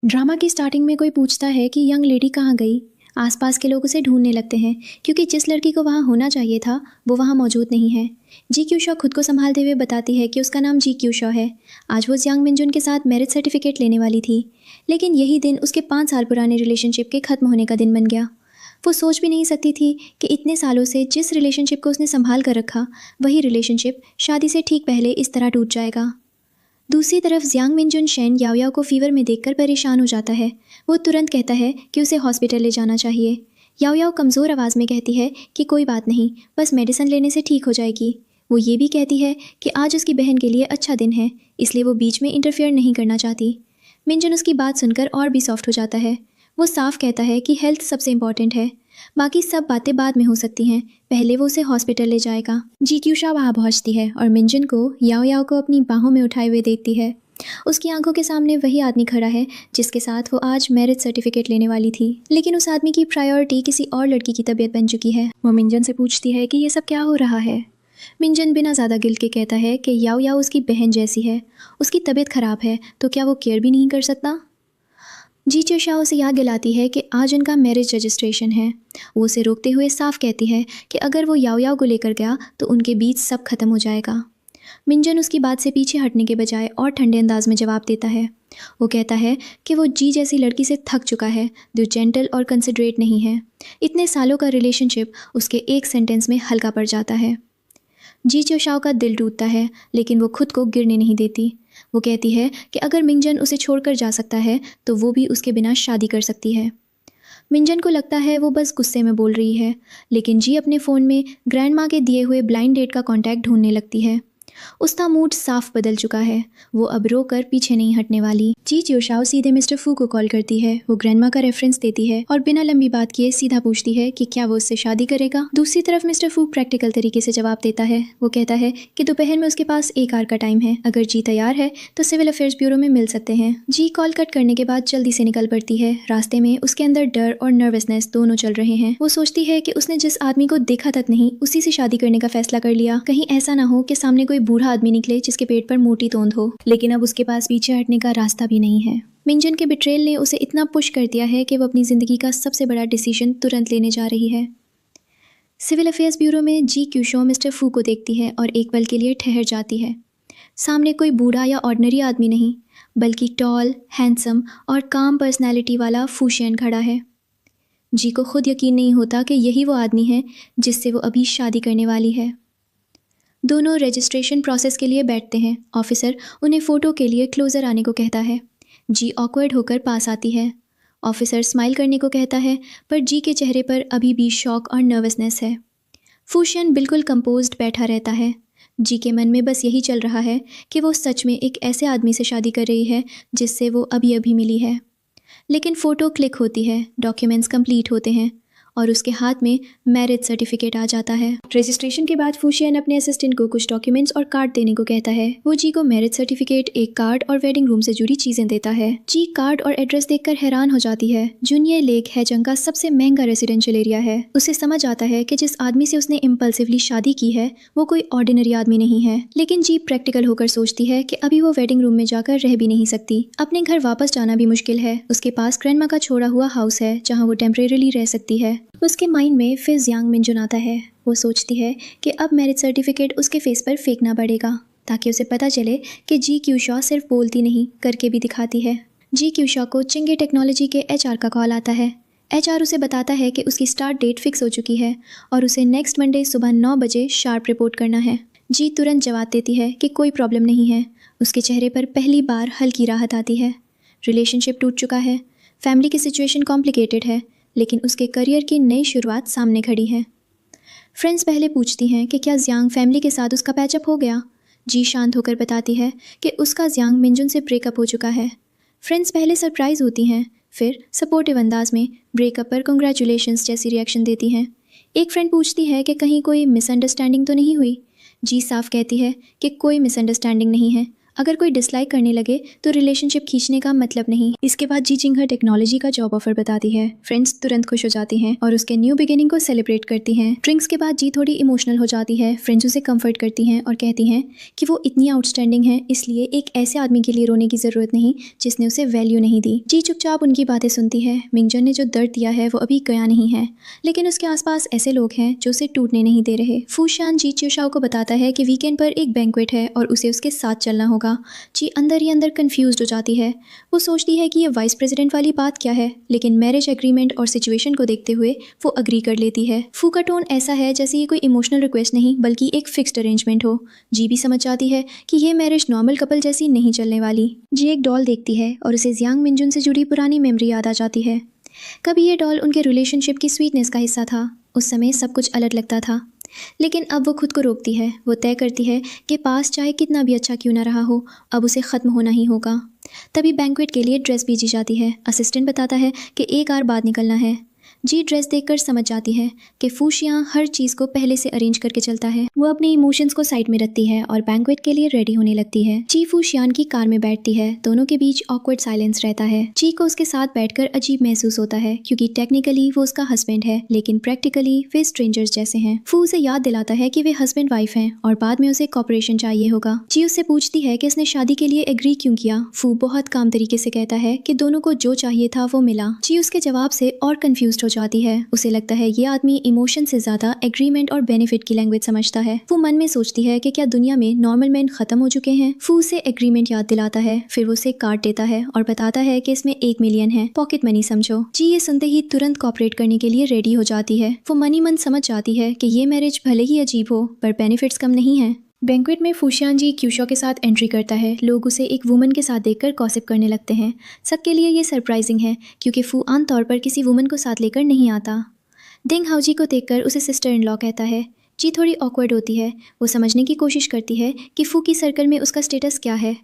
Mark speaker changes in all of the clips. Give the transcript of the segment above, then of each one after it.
Speaker 1: Drama की starting में कोई पूछता है कि यंग लेडी कहाँ गई। आसपास के लोग उसे ढूंढने लगते हैं क्योंकि जिस लड़की को वहाँ होना चाहिए था वो वहाँ मौजूद नहीं है। जी क्यू शॉ खुद को संभालते हुए बताती है कि उसका नाम जी क्यू शॉ है। आज वो जियांग मिनजुन के साथ मैरिज सर्टिफिकेट लेने वाली थी, लेकिन यही दिन उसके 5 साल पुराने रिलेशनशिप के ख़त्म होने का दिन बन गया। वो सोच भी नहीं सकती थी कि इतने सालों से जिस रिलेशनशिप को उसने संभाल कर रखा, वही रिलेशनशिप शादी से ठीक पहले इस तरह टूट जाएगा। दूसरी तरफ जियांग मिनजुन शेन याओ याओ को फीवर में देखकर परेशान हो जाता है। वो तुरंत कहता है कि उसे हॉस्पिटल ले जाना चाहिए। याओ याओ कमज़ोर आवाज़ में कहती है कि कोई बात नहीं, बस मेडिसिन लेने से ठीक हो जाएगी। वो ये भी कहती है कि आज उसकी बहन के लिए अच्छा दिन है, इसलिए वो बीच में इंटरफेयर नहीं करना चाहती। मिनजुन उसकी बात सुनकर और भी सॉफ्ट हो जाता है। वो साफ कहता है कि हेल्थ सबसे इम्पॉर्टेंट है, बाकी सब बातें बाद में हो सकती हैं, पहले वो उसे हॉस्पिटल ले जाएगा। जी क्यूशा वहाँ पहुँचती है और मिनजुन को याओ याओ को अपनी बाहों में उठाए हुए देखती है। उसकी आंखों के सामने वही आदमी खड़ा है जिसके साथ वो आज मैरिज सर्टिफिकेट लेने वाली थी, लेकिन उस आदमी की प्रायोरिटी किसी और लड़की की तबीयत बन चुकी है। वो मिनजुन से पूछती है कि ये सब क्या हो रहा है। मिनजुन बिना ज़्यादा गिल्ट के कहता है कि याओ याओ उसकी बहन जैसी है, उसकी तबीयत खराब है तो क्या वो केयर भी नहीं कर सकता। जी चोशा उसे याद दिलाती है कि आज उनका मैरिज रजिस्ट्रेशन है। वो उसे रोकते हुए साफ कहती है कि अगर वो याओ याओ को लेकर गया तो उनके बीच सब खत्म हो जाएगा। मिंजन उसकी बात से पीछे हटने के बजाय और ठंडे अंदाज में जवाब देता है। वो कहता है कि वो जी जैसी लड़की से थक चुका है जो जेंटल और कंसिडरेट नहीं है। इतने सालों का रिलेशनशिप उसके एक सेंटेंस में हल्का पड़ जाता है। जी चोशाओ का दिल टूटता है, लेकिन वो खुद को गिरने नहीं देती। वो कहती है कि अगर मिंजन उसे छोड़कर जा सकता है तो वो भी उसके बिना शादी कर सकती है। मिंजन को लगता है वो बस गुस्से में बोल रही है, लेकिन जी अपने फ़ोन में ग्रैंड माँ के दिए हुए ब्लाइंड डेट का कॉन्टैक्ट ढूंढने लगती है। उसका मूड साफ बदल चुका है, वो अब रोकर पीछे नहीं हटने वाली। जी च्योशाओ सीधे मिस्टर फू को कॉल करती है। वो ग्रैंडमा का रेफरेंस देती है और बिना लंबी बात किए सीधा पूछती है कि क्या वो उससे शादी करेगा। दूसरी तरफ मिस्टर फू प्रैक्टिकल तरीके से जवाब देता है। वो कहता है कि दोपहर में उसके पास 1 आवर का टाइम है, अगर जी तैयार है तो सिविल अफेयर्स ब्यूरो में मिल सकते हैं। जी कॉल कट करने के बाद जल्दी से निकल पड़ती है। रास्ते में उसके अंदर डर और नर्वसनेस दोनों चल रहे हैं। वो सोचती है कि उसने जिस आदमी को देखा तक नहीं, उसी से शादी करने का फैसला कर लिया। कहीं ऐसा ना हो कि सामने कोई बूढ़ा आदमी निकले जिसके पेट पर मोटी तोंद हो, लेकिन अब उसके पास पीछे हटने का रास्ता भी नहीं है। मिंजन के बिट्रेल ने उसे इतना पुश कर दिया है कि वो अपनी ज़िंदगी का सबसे बड़ा डिसीजन तुरंत लेने जा रही है। सिविल अफेयर्स ब्यूरो में जी क्यूशो मिस्टर फू को देखती है और एक पल के लिए ठहर जाती है। सामने कोई बूढ़ा या ऑर्डिनरी आदमी नहीं, बल्कि टॉल, हैंडसम और काम पर्सनैलिटी वाला फूशियन खड़ा है। जी को खुद यकीन नहीं होता कि यही वो आदमी है जिससे वो अभी शादी करने वाली है। दोनों रजिस्ट्रेशन प्रोसेस के लिए बैठते हैं। ऑफिसर उन्हें फ़ोटो के लिए क्लोज़र आने को कहता है। जी ऑकवर्ड होकर पास आती है। ऑफिसर स्माइल करने को कहता है, पर जी के चेहरे पर अभी भी शॉक और नर्वसनेस है। फूशियन बिल्कुल कंपोज्ड बैठा रहता है। जी के मन में बस यही चल रहा है कि वो सच में एक ऐसे आदमी से शादी कर रही है जिससे वो अभी अभी मिली है। लेकिन फ़ोटो क्लिक होती है, डॉक्यूमेंट्स कंप्लीट होते हैं और उसके हाथ में मैरिज सर्टिफिकेट आ जाता है। रजिस्ट्रेशन के बाद फूशियन अपने असिस्टेंट को कुछ डॉक्यूमेंट्स और कार्ड देने को कहता है। वो जी को मैरिज सर्टिफिकेट, एक कार्ड और वेडिंग रूम से जुड़ी चीज़ें देता है। जी कार्ड और एड्रेस देखकर हैरान हो जाती है। जुनियर लेक हैजंग का सबसे महंगा रेसिडेंशियल एरिया है। उसे समझ आता है कि जिस आदमी से उसने इम्पल्सिवली शादी की है वो कोई ऑर्डिनरी आदमी नहीं है, लेकिन जी प्रैक्टिकल होकर सोचती है कि अभी वो वेडिंग रूम में जाकर रह भी नहीं सकती। अपने घर वापस जाना भी मुश्किल है। उसके पास ग्रैंडमा का छोड़ा हुआ हाउस है जहाँ वो टेम्परेरीली रह सकती है। उसके माइंड में फिर जियांग मिनजुन आता है। वो सोचती है कि अब मैरिज सर्टिफिकेट उसके फेस पर फेंकना पड़ेगा ताकि उसे पता चले कि जी क्यूशॉ सिर्फ बोलती नहीं, करके भी दिखाती है। जी क्यूशॉ को चिंगे टेक्नोलॉजी के एचआर का कॉल आता है। एचआर उसे बताता है कि उसकी स्टार्ट डेट फिक्स हो चुकी है और उसे नेक्स्ट मंडे सुबह 9 बजे शार्प रिपोर्ट करना है। जी तुरंत जवाब देती है कि कोई प्रॉब्लम नहीं है। उसके चेहरे पर पहली बार हल्की राहत आती है। रिलेशनशिप टूट चुका है, फैमिली की सिचुएशन कॉम्प्लिकेटेड है, लेकिन उसके करियर की नई शुरुआत सामने खड़ी है। फ्रेंड्स पहले पूछती हैं कि क्या जियांग फैमिली के साथ उसका पैचअप हो गया। जी शांत होकर बताती है कि उसका जियांग मिनजुन से ब्रेकअप हो चुका है। फ्रेंड्स पहले सरप्राइज़ होती हैं, फिर सपोर्टिव अंदाज में ब्रेकअप पर कंग्रेचुलेशंस जैसी रिएक्शन देती हैं। एक फ्रेंड पूछती है कि कहीं कोई मिसअंडरस्टैंडिंग तो नहीं हुई। जी साफ कहती है कि कोई मिसअंडरस्टैंडिंग नहीं है, अगर कोई डिसलाइक करने लगे तो रिलेशनशिप खींचने का मतलब नहीं। इसके बाद जी जिंगर टेक्नोलॉजी का जॉब ऑफर बताती है। फ्रेंड्स तुरंत खुश हो जाती हैं और उसके न्यू बिगिनिंग को सेलिब्रेट करती हैं। ड्रिंक्स के बाद जी थोड़ी इमोशनल हो जाती है। फ्रेंड्स उसे कंफर्ट करती हैं और कहती हैं कि वो इतनी आउटस्टैंडिंग है, इसलिए एक ऐसे आदमी के लिए रोने की जरूरत नहीं जिसने उसे वैल्यू नहीं दी। जी चुपचाप उनकी बातें सुनती है। मिंगजन ने जो दर्द दिया है वो अभी गया नहीं है, लेकिन उसके आसपास ऐसे लोग हैं जो उसे टूटने नहीं दे रहे। फूशियान जी च्योशाओ को बताता है कि वीकेंड पर एक बैंक्वेट है और उसे उसके साथ चलना होगा। जी अंदर ही अंदर कंफ्यूज्ड हो जाती है। वो सोचती है कि ये वाइस प्रेसिडेंट वाली बात क्या है, लेकिन मैरिज एग्रीमेंट और सिचुएशन को देखते हुए वो अग्री कर लेती है। फू का टोन ऐसा है जैसे ये कोई इमोशनल रिक्वेस्ट नहीं बल्कि एक फिक्स्ड अरेंजमेंट हो। जी भी समझ जाती है कि ये मैरिज नॉर्मल कपल जैसी नहीं चलने वाली। जी एक डॉल देखती है और उसे जियांग मिंजुन से जुड़ी पुरानी मेमोरी याद आ जाती है। कभी ये डॉल उनके रिलेशनशिप की स्वीटनेस का हिस्सा था। उस समय सब कुछ अलग लगता था, लेकिन अब वो खुद को रोकती है। वो तय करती है कि पास चाहे कितना भी अच्छा क्यों ना रहा हो, अब उसे ख़त्म होना ही होगा। तभी बैंक्वेट के लिए ड्रेस भेजी जाती है। असिस्टेंट बताता है कि 1 आवर बाद निकलना है। जी ड्रेस देखकर समझ जाती है कि फूशियां हर चीज़ को पहले से अरेंज करके चलता है। वो अपने इमोशंस को साइड में रखती है और बैंक्वेट के लिए रेडी होने लगती है। जी फूशियान की कार में बैठती है। दोनों के बीच ऑकवर्ड साइलेंस रहता है। जी को उसके साथ बैठकर अजीब महसूस होता है क्योंकि टेक्निकली वो उसका हस्बैंड है, लेकिन प्रैक्टिकली वे स्ट्रेंजर्स जैसे हैं। फू उसे याद दिलाता है कि वे हस्बैंड वाइफ हैं और बाद में उसे कॉपरेशन चाहिए होगा। जी उससे पूछती है कि उसने शादी के लिए एग्री क्यों किया। फू बहुत काम तरीके से कहता है कि दोनों को जो चाहिए था वो मिला। जी उसके जवाब से और कंफ्यूज्ड हो जाती है। उसे लगता है ये आदमी इमोशन से ज्यादा एग्रीमेंट और बेनिफिट की लैंग्वेज समझता है। वो मन में सोचती है कि क्या दुनिया में नॉर्मल मैन खत्म हो चुके हैं। फू उसे एग्रीमेंट याद दिलाता है, फिर वो उसे कार्ड देता है और बताता है कि इसमें 1 मिलियन है, पॉकेट मनी समझो। जी ये सुनते ही तुरंत कॉपरेट करने के लिए रेडी हो जाती है। वो मनी मन समझ जाती है कि ये मैरिज भले ही अजीब हो पर बेनिफिट्स कम नहीं है। बैंक्वेट में फूशियान जी क्यूशो के साथ एंट्री करता है। लोग उसे एक वुमन के साथ देखकर गॉसिप करने लगते हैं। सबके लिए ये सरप्राइजिंग है क्योंकि फू आमतौर पर किसी वुमन को साथ लेकर नहीं आता। दिंग हाउजी को देखकर उसे सिस्टर इन लॉ कहता है। जी थोड़ी ऑकवर्ड होती है। वो समझने की कोशिश करती है कि फू की सर्कल में उसका स्टेटस क्या है।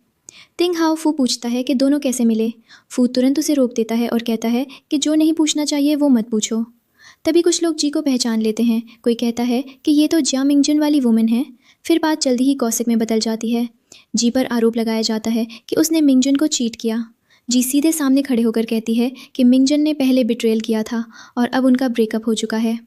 Speaker 1: दिंग हाउ फू पूछता है कि दोनों कैसे मिले। फू तुरंत उसे रोक देता है और कहता है कि जो नहीं पूछना चाहिए वो मत पूछो। तभी कुछ लोग जी को पहचान लेते हैं। कोई कहता है कि ये तो जिया मिंगजुन वाली वुमन है। फिर बात जल्दी ही गॉसिप में बदल जाती है। जी पर आरोप लगाया जाता है कि उसने मिंगजुन को चीट किया। जी सीधे सामने खड़े होकर कहती है कि मिंगजन ने पहले बिट्रेयल किया था और अब उनका ब्रेकअप हो चुका है।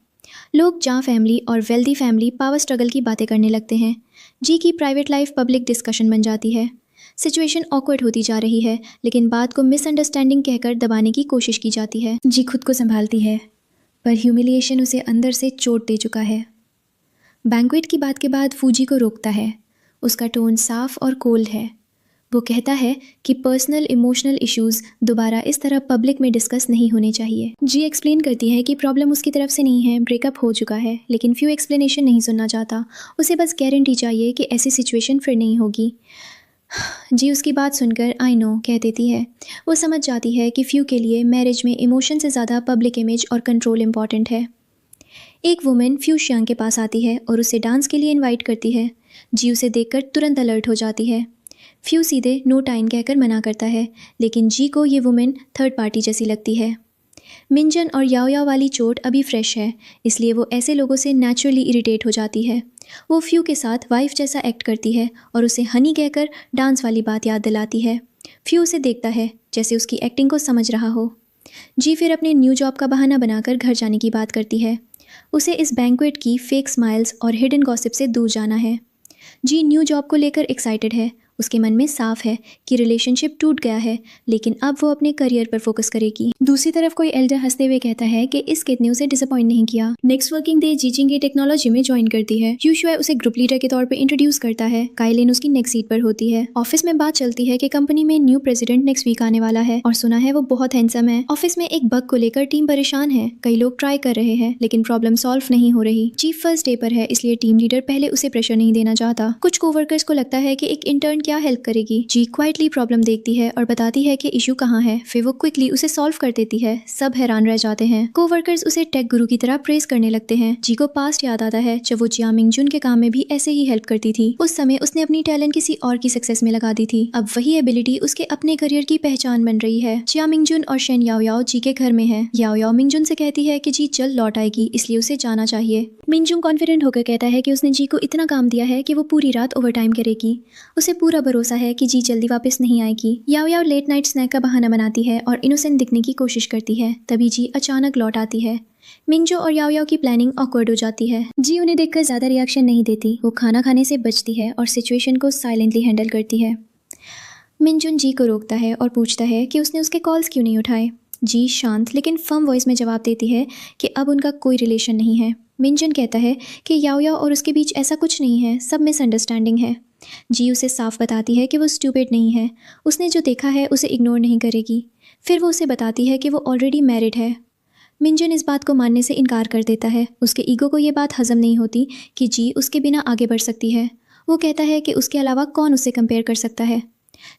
Speaker 1: लोग जा फैमिली और वेल्दी फैमिली पावर स्ट्रगल की बातें करने लगते हैं। जी की प्राइवेट लाइफ पब्लिक डिस्कशन बन जाती है। सिचुएशन ऑकवर्ड होती जा रही है, लेकिन बात को मिसअंडरस्टैंडिंग कहकर दबाने की कोशिश की जाती है। जी खुद को संभालती है, पर ह्यूमिलिएशन उसे अंदर से चोट दे चुका है। बैंक्वेट की बात के बाद फूजी को रोकता है। उसका टोन साफ और कोल्ड है। वो कहता है कि पर्सनल इमोशनल इश्यूज दोबारा इस तरह पब्लिक में डिस्कस नहीं होने चाहिए। जी एक्सप्लेन करती है कि प्रॉब्लम उसकी तरफ से नहीं है, ब्रेकअप हो चुका है, लेकिन फ्यू एक्सप्लेनेशन नहीं सुनना चाहता। उसे बस गारंटी चाहिए कि ऐसी सिचुएशन फिर नहीं होगी। जी उसकी बात सुनकर आई नो कह देती है। वो समझ जाती है कि फ्यू के लिए मैरिज में इमोशन से ज़्यादा पब्लिक इमेज और कंट्रोल इम्पॉर्टेंट है। एक वुमेन फ्यू शियांग के पास आती है और उसे डांस के लिए इन्वाइट करती है। जी उसे देखकर तुरंत अलर्ट हो जाती है। फ्यू सीधे नो टाइम कहकर मना करता है, लेकिन जी को ये वुमेन थर्ड पार्टी जैसी लगती है। मिंजन और याओ याओ वाली चोट अभी फ्रेश है, इसलिए वो ऐसे लोगों से नेचुरली इरिटेट हो जाती है। वो फ्यू के साथ वाइफ जैसा एक्ट करती है और उसे हनी कहकर डांस वाली बात याद दिलाती है। फ्यू उसे देखता है जैसे उसकी एक्टिंग को समझ रहा हो। जी फिर अपने न्यू जॉब का बहाना बनाकर घर जाने की बात करती है। उसे इस बैंक्वेट की फेक स्माइल्स और हिडन गॉसिप से दूर जाना है। जी न्यू जॉब को लेकर एक्साइटेड है। उसके मन में साफ है कि रिलेशनशिप टूट गया है, लेकिन अब वो अपने करियर पर फोकस करेगी। दूसरी तरफ कोई एल्डर हंसते हुए कहता है कि इस किड ने उसे डिसअपॉइंट नहीं किया। नेक्स्ट वर्किंग डे जी चिंग टेक्नोलॉजी में ज्वाइन करती है। यू शुए उसे ग्रुप लीडर के तौर पर इंट्रोड्यूस करता है। काइलिन उसकी नेक्स्ट सीट पर होती है। ऑफिस में बात चलती है कि कंपनी में न्यू प्रेसिडेंट नेक्स्ट वीक आने वाला है और सुना है वो बहुत हैंडसम है। ऑफिस में एक बग को लेकर टीम परेशान है। कई लोग ट्राई कर रहे हैं, लेकिन प्रॉब्लम सॉल्व नहीं हो रही। चीफ फर्स्ट डे पर है, इसलिए टीम लीडर पहले उसे प्रेशर नहीं देना चाहता। कुछ कोवर्कर्स को लगता है कि एक इंटर्न क्या हेल्प करेगी। जी क्वाइटली प्रॉब्लम देखती है और बताती है कि इशू कहाँ है। फिर वो क्विकली उसे सॉल्व कर देती है। सब हैरान रह जाते हैं। कोवर्कर्स उसे टेक गुरु की तरह प्रेज करने लगते हैं। जी को पास्ट याद आता है जब वो जिया मिंगजुन के काम में भी ऐसे ही हेल्प करती थी। उस समय उसने अपनी टैलेंट किसी और की सक्सेस में लगा दी थी। अब वही एबिलिटी उसके अपने करियर की पहचान बन रही है। जिया मिंगजुन और शेन याओ याओ जी के घर में है। याओ याओ मिंगजुन से कहती है कि जी जल्द लौट आएगी, इसलिए उसे जाना चाहिए। मिंगजुन कॉन्फिडेंट होकर कहता है कि उसने जी को इतना काम दिया है कि वो पूरी रात ओवरटाइम करेगी। उसे पूरा पूरा भरोसा है कि जी जल्दी वापस नहीं आएगी। याओ याओ लेट नाइट स्नैक का बहाना बनाती है और इनोसेंट दिखने की कोशिश करती है। तभी जी अचानक लौट आती है। मिंजो और याओ याओ की प्लानिंग ऑकवर्ड हो जाती है। जी उन्हें देखकर ज़्यादा रिएक्शन नहीं देती, वो खाना खाने से बचती है और सिचुएशन को साइलेंटली हैंडल करती है। मिंजुन जी को रोकता है और पूछता है कि उसने उसके कॉल्स क्यों नहीं उठाए। जी शांत लेकिन फर्म वॉइस में जवाब देती है कि अब उनका कोई रिलेशन नहीं है। मिंजुन कहता है कि याओ याओ और उसके बीच ऐसा कुछ नहीं है, सब मिसअंडरस्टैंडिंग है। जी उसे साफ बताती है कि वो स्टूपिड नहीं है, उसने जो देखा है उसे इग्नोर नहीं करेगी। फिर वो उसे बताती है कि वो ऑलरेडी मैरिड है। मिंजुन इस बात को मानने से इनकार कर देता है। उसके ईगो को ये बात हजम नहीं होती कि जी उसके बिना आगे बढ़ सकती है। वो कहता है कि उसके अलावा कौन उससे कंपेयर कर सकता है।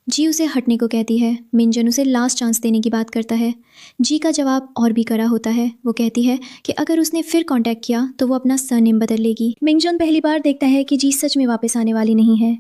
Speaker 1: जी उसे हटने को कहती है। मिंजन उसे लास्ट चांस देने की बात करता है। जी का जवाब और भी कड़ा होता है। वो कहती है कि अगर उसने फिर कांटेक्ट किया तो वो अपना सरनेम बदल लेगी। मिंजन पहली बार देखता है कि जी सच में वापस आने वाली नहीं है।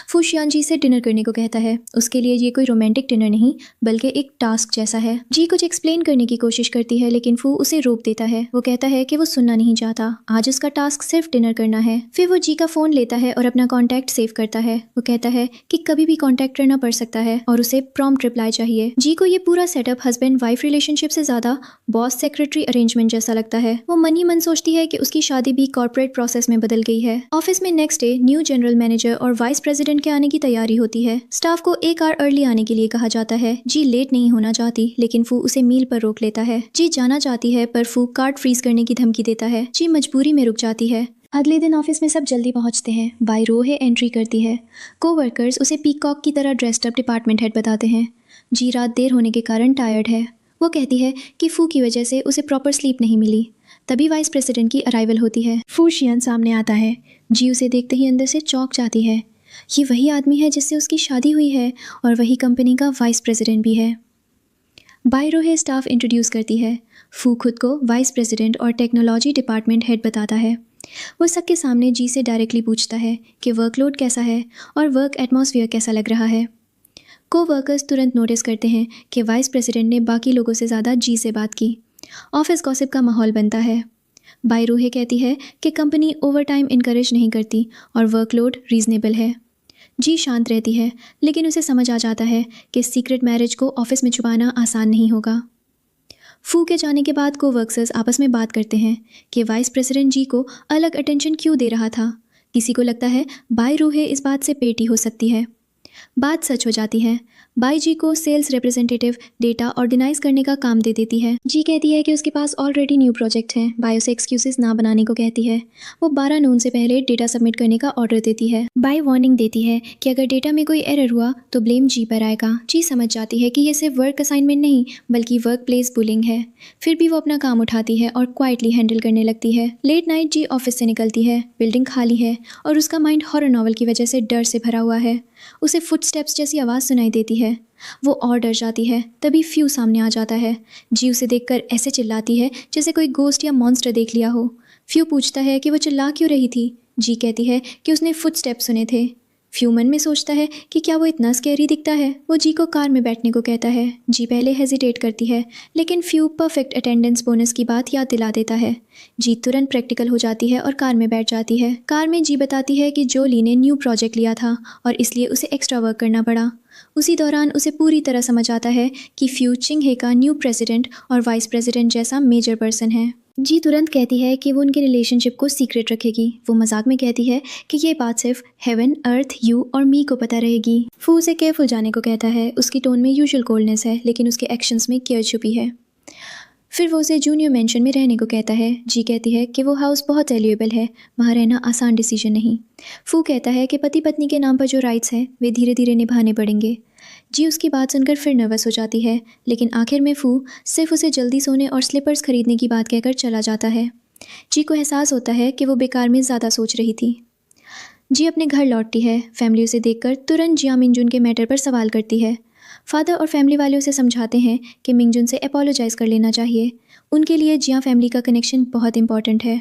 Speaker 1: फुशियान जी से डिनर करने को कहता है। उसके लिए ये कोई रोमांटिक डिनर नहीं बल्कि एक टास्क जैसा है। जी कुछ एक्सप्लेन करने की कोशिश करती है लेकिन फू उसे रोक देता है। वो कहता है कि वो सुनना नहीं चाहता, आज उसका टास्क सिर्फ डिनर करना है। फिर वो जी का फ़ोन लेता है और अपना कॉन्टैक्ट सेव करता है। वो कहता है कि कभी भी कॉन्टैक्ट करना पड़ सकता है और उसे प्रॉम्प्ट रिप्लाई चाहिए। जी को ये पूरा सेटअप हस्बैंड वाइफ रिलेशनशिप से ज़्यादा बॉस सेक्रेटरी अरेंजमेंट जैसा लगता है। वो मन ही मन सोचती है कि उसकी शादी भी कॉर्पोरेट प्रोसेस में बदल गई है। ऑफिस में next day new general manager और वाइस प्रेसिडेंट के आने की तैयारी होती है। स्टाफ को 1 आवर अर्ली आने के लिए कहा जाता है। जी लेट नहीं होना चाहती लेकिन फू उसे मील पर रोक लेता है। जी जाना चाहती है पर फू कार्ड फ्रीज करने की धमकी देता है। जी मजबूरी में रुक जाती है। अगले दिन ऑफिस में सब जल्दी पहुंचते हैं। बाय रोहे एंट्री करती है। कोवर्कर्स उसे पीकॉक की तरह ड्रेस्ड अप डिपार्टमेंट हेड बताते हैं। जी रात देर होने के कारण टायर्ड है। वो कहती है कि फू की वजह से उसे प्रॉपर स्लीप नहीं मिली। तभी वाइस प्रेसिडेंट की अराइवल होती है। फू शियन सामने आता है। जी उसे देखते ही अंदर से चौंक जाती है। ये वही आदमी है जिससे उसकी शादी हुई है और वही कंपनी का वाइस प्रेसिडेंट भी है। बायरोहे स्टाफ इंट्रोड्यूस करती है। फू खुद को वाइस प्रेसिडेंट और टेक्नोलॉजी डिपार्टमेंट हेड बताता है। वो सबके सामने जी से डायरेक्टली पूछता है कि वर्कलोड कैसा है और वर्क एटमॉस्फेयर कैसा लग रहा है। कोवर्कर्स तुरंत नोटिस करते हैं कि वाइस प्रेसिडेंट ने बाकी लोगों से ज़्यादा जी से बात की। ऑफिस गॉसिप का माहौल बनता है। बायरोहे कहती है कि कंपनी ओवरटाइम इनकरेज नहीं करती और वर्कलोड रीजनेबल है। जी शांत रहती है लेकिन उसे समझ आ जाता है कि सीक्रेट मैरिज को ऑफिस में छुपाना आसान नहीं होगा। फू के जाने के बाद कोवर्कर्स आपस में बात करते हैं कि वाइस प्रेसिडेंट जी को अलग अटेंशन क्यों दे रहा था। किसी को लगता है बायरोहे इस बात से पेटी हो सकती है। बात सच हो जाती है। बाई जी को सेल्स रिप्रेजेंटेटिव डेटा ऑर्गेनाइज करने का काम दे देती है। जी कहती है कि उसके पास ऑलरेडी न्यू प्रोजेक्ट है। बाई उसे एक्सक्यूजेस ना बनाने को कहती है। वो 12 नून से पहले डेटा सबमिट करने का ऑर्डर देती है। बाई वार्निंग देती है कि अगर डेटा में कोई एरर हुआ तो ब्लेम जी पर आएगा। जी समझ जाती है कि ये सिर्फ वर्क असाइनमेंट नहीं बल्कि वर्क प्लेस बुलिंग है। फिर भी वो अपना काम उठाती है और क्वाइटली हैंडल करने लगती है। लेट नाइट जी ऑफिस से निकलती है। बिल्डिंग खाली है और उसका माइंड हॉरर नॉवल की वजह से डर से भरा हुआ है। उसे फुटस्टेप्स जैसी आवाज़ सुनाई देती है। वो और डर जाती है। तभी फ्यू सामने आ जाता है। जी उसे देखकर ऐसे चिल्लाती है जैसे कोई गोस्ट या मॉन्स्टर देख लिया हो। फ्यू पूछता है कि वो चिल्ला क्यों रही थी। जी कहती है कि उसने फुटस्टेप्स सुने थे। फ्यू मन में सोचता है कि क्या वो इतना स्कैरी दिखता है। वो जी को कार में बैठने को कहता है। जी पहले हेजिटेट करती है लेकिन फ्यू परफेक्ट अटेंडेंस बोनस की बात याद दिला देता है। जी तुरंत प्रैक्टिकल हो जाती है और कार में बैठ जाती है। कार में जी बताती है कि जोली ने न्यू प्रोजेक्ट लिया था और इसलिए उसे एक्स्ट्रा वर्क करना पड़ा। उसी दौरान उसे पूरी तरह समझ आता है कि फ्यू चिंगहे का न्यू प्रेसिडेंट और वाइस प्रेसिडेंट जैसा मेजर पर्सन है। जी तुरंत कहती है कि वो उनके रिलेशनशिप को सीक्रेट रखेगी। वो मजाक में कहती है कि ये बात सिर्फ हेवन, अर्थ, यू और मी को पता रहेगी। फू उसे केयरफुल जाने को कहता है। उसकी टोन में यूजुअल कोल्डनेस है लेकिन उसके एक्शंस में केयर छुपी है। फिर वो उसे जूनियर मेंशन में रहने को कहता है। जी कहती है कि वो हाउस बहुत वैल्यूएबल है, वहाँ रहना आसान डिसीजन नहीं। फू कहता है कि पति पत्नी के नाम पर जो राइट्स हैं वे धीरे धीरे निभाने पड़ेंगे। जी उसकी बात सुनकर फिर नर्वस हो जाती है लेकिन आखिर में फू सिर्फ उसे जल्दी सोने और स्लीपर्स खरीदने की बात कहकर चला जाता है। जी को एहसास होता है कि वो बेकार में ज़्यादा सोच रही थी। जी अपने घर लौटती है। फैमिली उसे देखकर तुरंत जिया मिंजुन के मैटर पर सवाल करती है। फादर और फैमिली वाले उसे समझाते हैं कि मिंजुन से अपोलोजाइज़ कर लेना चाहिए। उनके लिए जिया फैमिली का कनेक्शन बहुत इंपॉर्टेंट है।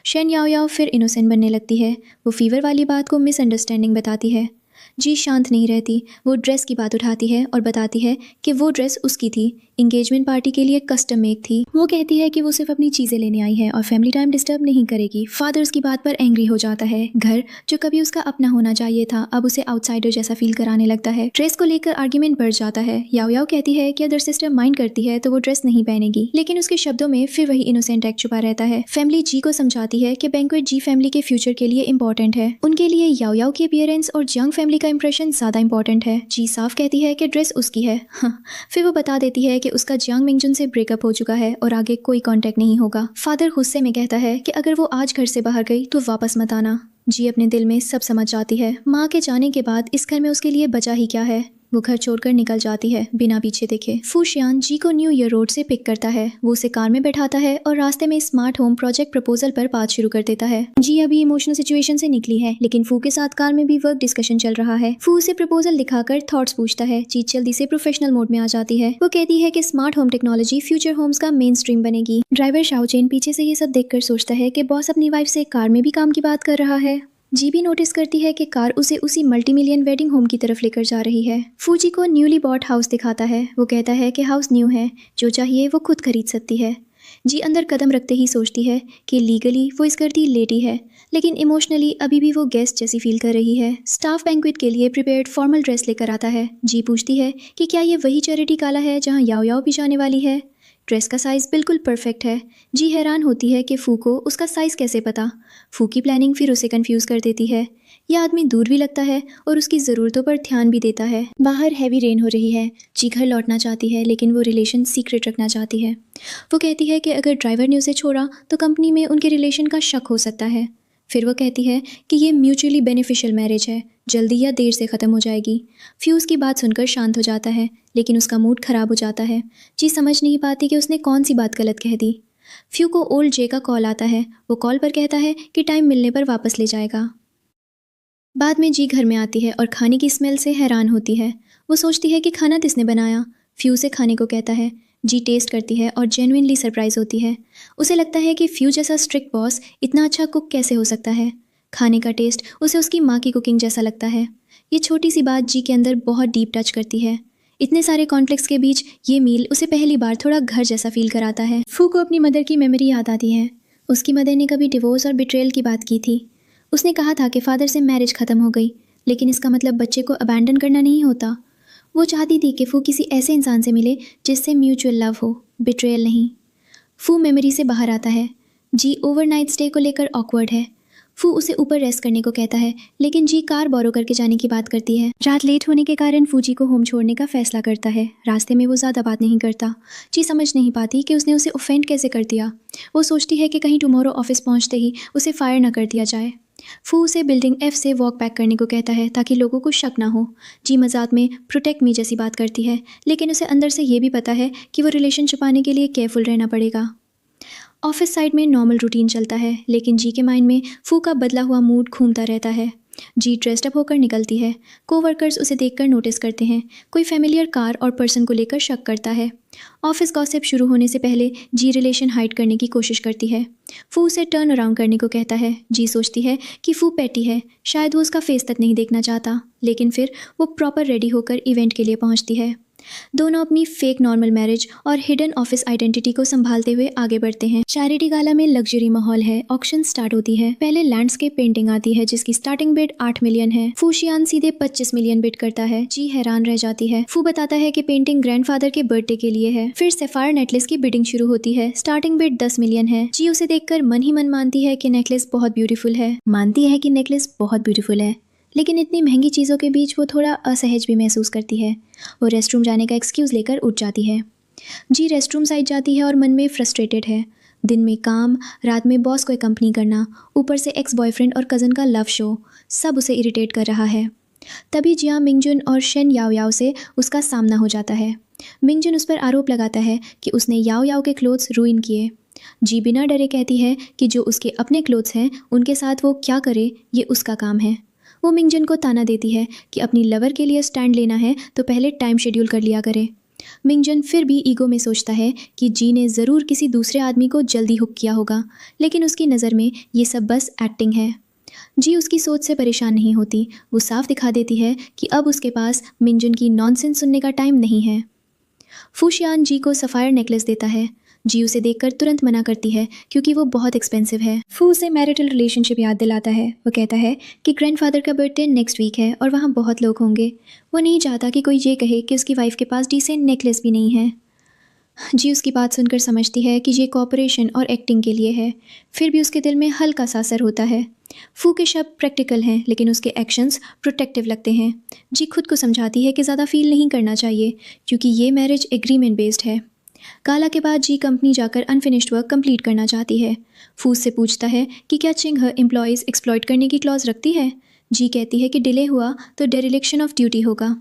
Speaker 1: शेन याओ याओ फिर इनोसेंट बनने लगती है। वो फीवर वाली बात को मिसअंडरस्टैंडिंग बताती है। जी शांत नहीं रहती। वो ड्रेस की बात उठाती है और बताती है कि वो ड्रेस उसकी थी, इंगेजमेंट पार्टी के लिए कस्टम मेड थी। वो कहती है कि वो सिर्फ अपनी चीज़ें लेने आई है और फैमिली टाइम डिस्टर्ब नहीं करेगी। फादर उसकी बात पर एंग्री हो जाता है। घर जो कभी उसका अपना होना चाहिए था अब उसे आउटसाइडर जैसा फील कराने लगता है। ड्रेस को लेकर आर्ग्यूमेंट बढ़ जाता है। याओ याओ कहती है कि अगर सिस्टर माइंड करती है तो वो ड्रेस नहीं पहनेगी, लेकिन उसके शब्दों में फिर वही इनोसेंट एक्ट छुपा रहता है। फैमिली जी को समझाती है कि बैंक्वेट जी फैमिली के फ्यूचर के लिए इंपॉर्टेंट है। उनके लिए याओ याओ की अपीयरेंस और जंग फैमिली का इंप्रेशन ज्यादा इंपॉर्टेंट है। जी साफ कहती है कि ड्रेस उसकी है। फिर वो बता देती है कि उसका जंग मिंगजुन से ब्रेकअप हो चुका है और आगे कोई कांटेक्ट नहीं होगा। फादर गुस्से में कहता है कि अगर वो आज घर से बाहर गई तो वापस मत आना। जी अपने दिल में सब समझ जाती है। माँ के जाने के बाद इस घर में उसके लिए बचा ही क्या है। वो घर छोड़कर निकल जाती है बिना पीछे देखे। फूशियान जी को न्यू ईयर रोड से पिक करता है। वो उसे कार में बैठाता है और रास्ते में स्मार्ट होम प्रोजेक्ट प्रपोजल पर बात शुरू कर देता है। जी अभी इमोशनल सिचुएशन से निकली है, लेकिन फू के साथ कार में भी वर्क डिस्कशन चल रहा है। फू उसे प्रपोजल दिखाकर थॉट्स पूछता है। जी जल्दी से प्रोफेशनल मोड में आ जाती है। वो कहती है कि smart home technology future homes का मेन स्ट्रीम बनेगी। ड्राइवर शाओचेन पीछे से ये सब देखकर सोचता है कि बॉस अपनी वाइफ से कार में भी काम की बात कर रहा है। जी भी नोटिस करती है कि कार उसे उसी मल्टी मिलियन वेडिंग होम की तरफ लेकर जा रही है। फूजी को न्यूली बॉट हाउस दिखाता है। वो कहता है कि हाउस न्यू है, जो चाहिए वो खुद खरीद सकती है। जी अंदर कदम रखते ही सोचती है कि लीगली वो इस घर की लेडी है, लेकिन इमोशनली अभी भी वो गेस्ट जैसी फील कर रही है। स्टाफ बैंक्वेट के लिए प्रिपेयर्ड फॉर्मल ड्रेस लेकर आता है। जी पूछती है कि क्या ये वही चैरिटी गाला है जहाँ याओ याओ भी जाने वाली है। ड्रेस का साइज़ बिल्कुल परफेक्ट है। जी हैरान होती है कि फू को उसका साइज़ कैसे पता। फू की प्लानिंग फिर उसे कंफ्यूज कर देती है। यह आदमी दूर भी लगता है और उसकी ज़रूरतों पर ध्यान भी देता है। बाहर हैवी रेन हो रही है। जी घर लौटना चाहती है, लेकिन वो रिलेशन सीक्रेट रखना चाहती है। वो कहती है कि अगर ड्राइवर ने उसे छोड़ा तो कंपनी में उनके रिलेशन का शक हो सकता है। फिर वो कहती है कि ये म्यूचुअली बेनिफिशियल मैरिज है, जल्दी या देर से ख़त्म हो जाएगी। फ्यूज़ की बात सुनकर शांत हो जाता है, लेकिन उसका मूड ख़राब हो जाता है। जी समझ नहीं पाती कि उसने कौन सी बात गलत कह दी। फ्यू को ओल्ड जे का कॉल आता है। वो कॉल पर कहता है कि टाइम मिलने पर वापस ले जाएगा। बाद में जी घर में आती है और खाने की स्मेल से हैरान होती है। वो सोचती है कि खाना किसने बनाया। फ्यू से खाने को कहता है। जी टेस्ट करती है और जेन्युइनली सरप्राइज होती है। उसे लगता है कि फ्यू जैसा स्ट्रिक्ट बॉस इतना अच्छा कुक कैसे हो सकता है। खाने का टेस्ट उसे उसकी माँ की कुकिंग जैसा लगता है। ये छोटी सी बात जी के अंदर बहुत डीप टच करती है। इतने सारे कॉन्फ्लिक्ट्स के बीच ये मील उसे पहली बार थोड़ा घर जैसा फील कराता है। फू को अपनी मदर की मेमोरी याद आती है। उसकी मदर ने कभी डिवोर्स और बिट्रेयल की बात की थी। उसने कहा था कि फादर से मैरिज ख़त्म हो गई, लेकिन इसका मतलब बच्चे को अबैंडन करना नहीं होता। वो चाहती थी कि फू किसी ऐसे इंसान से मिले जिससे म्यूचुअल लव हो, बिट्रेयल नहीं। फू मेमोरी से बाहर आता है। जी ओवरनाइट स्टे को लेकर ऑकवर्ड है। फू उसे ऊपर रेस्ट करने को कहता है, लेकिन जी कार बोरो करके जाने की बात करती है। रात लेट होने के कारण फू जी को होम छोड़ने का फैसला करता है। रास्ते में वो ज़्यादा बात नहीं करता। जी समझ नहीं पाती कि उसने उसे ऑफेंड कैसे कर दिया। वो सोचती है कि कहीं टुमारो ऑफिस पहुंचते ही उसे फायर न कर दिया जाए। फू उसे बिल्डिंग F से वॉक बैक करने को कहता है ताकि लोगों को शक ना हो। जी मजाक में प्रोटेक्ट मी जैसी बात करती है, लेकिन उसे अंदर से ये भी पता है कि वो रिलेशन छुपाने के लिए केयरफुल रहना पड़ेगा। ऑफिस साइड में नॉर्मल रूटीन चलता है, लेकिन जी के माइंड में फू का बदला हुआ मूड घूमता रहता है। जी ड्रेस्ड अप होकर निकलती है। कोवर्कर्स उसे देखकर नोटिस करते हैं। कोई फेमिलियर कार और पर्सन को लेकर शक करता है। ऑफिस गॉसिप शुरू होने से पहले जी रिलेशन हाइड करने की कोशिश करती है। फू उसे टर्न अराउंड करने को कहता है। जी सोचती है कि फू पेटी है, शायद वो उसका फेस तक नहीं देखना चाहता, लेकिन फिर वो प्रॉपर रेडी होकर इवेंट के लिए पहुंचती है। दोनों अपनी फेक नॉर्मल मैरिज और हिडन ऑफिस आइडेंटिटी को संभालते हुए आगे बढ़ते हैं। चैरिटी गाला में लग्जरी माहौल है। ऑक्शन स्टार्ट होती है। पहले लैंडस्केप पेंटिंग आती है जिसकी स्टार्टिंग बिड 8 मिलियन है। फूशियान सीधे 25 मिलियन बिड करता है। जी हैरान रह जाती है। फू बताता है कि पेंटिंग ग्रैंडफादर के बर्थडे के लिए है। फिर सैफायर नेकलेस की बिडिंग शुरू होती है। स्टार्टिंग बिड 10 मिलियन है। जी उसे देखकर मन ही मन मानती है कि नेकलेस बहुत ब्यूटीफुल है। लेकिन इतनी महंगी चीज़ों के बीच वो थोड़ा असहज भी महसूस करती है। वो रेस्टरूम जाने का एक्सक्यूज़ लेकर उठ जाती है। जी रेस्टरूम साइड जाती है और मन में फ्रस्ट्रेटेड है। दिन में काम, रात में बॉस को एक्कम्पनी करना, ऊपर से एक्स बॉयफ्रेंड और कज़न का लव शो, सब उसे इरिटेट कर रहा है। तभी जिया मिंगजुन और शेन याओ याओ से उसका सामना हो जाता है। मिंगजुन उस पर आरोप लगाता है कि उसने याओ याओ के क्लोथ्स रूइन किए। जी बिना डरे कहती है कि जो उसके अपने क्लोथ्स हैं उनके साथ वो क्या करे ये उसका काम है। वो मिंगजुन को ताना देती है कि अपनी लवर के लिए स्टैंड लेना है तो पहले टाइम शेड्यूल कर लिया करे। मिंगजुन फिर भी ईगो में सोचता है कि जी ने ज़रूर किसी दूसरे आदमी को जल्दी हुक किया होगा, लेकिन उसकी नज़र में ये सब बस एक्टिंग है। जी उसकी सोच से परेशान नहीं होती, वो साफ दिखा देती है कि अब उसके पास मिंजुन की नॉनसेंस सुनने का टाइम नहीं है। फूशियान जी को सफ़ायर नेकलेस देता है। जी उसे देखकर तुरंत मना करती है क्योंकि वो बहुत एक्सपेंसिव है। फू उसे मैरिटल रिलेशनशिप याद दिलाता है। वो कहता है कि ग्रैंडफादर का बर्थडे नेक्स्ट वीक है और वहाँ बहुत लोग होंगे। वो नहीं चाहता कि कोई ये कहे कि उसकी वाइफ के पास डिसेंट नेकलेस भी नहीं है। जी उसकी बात सुनकर समझती है कि ये कॉपरेशन और एक्टिंग के लिए है, फिर भी उसके दिल में हल्का सा असर होता है। फू के शब्द प्रैक्टिकल हैं लेकिन उसके एक्शंस प्रोटेक्टिव लगते हैं। जी खुद को समझाती है कि ज़्यादा फील नहीं करना चाहिए क्योंकि ये मैरिज एग्रीमेंट बेस्ड है। काला के बाद जी कंपनी जाकर अनफिनिश्ड वर्क कंप्लीट करना चाहती है। फू से पूछता है कि क्या चिंग एम्प्लॉयज़ एक्सप्लॉइट करने की क्लॉज रखती है। जी कहती है कि डिले हुआ तो डेरिलेक्शन ऑफ ड्यूटी होगा।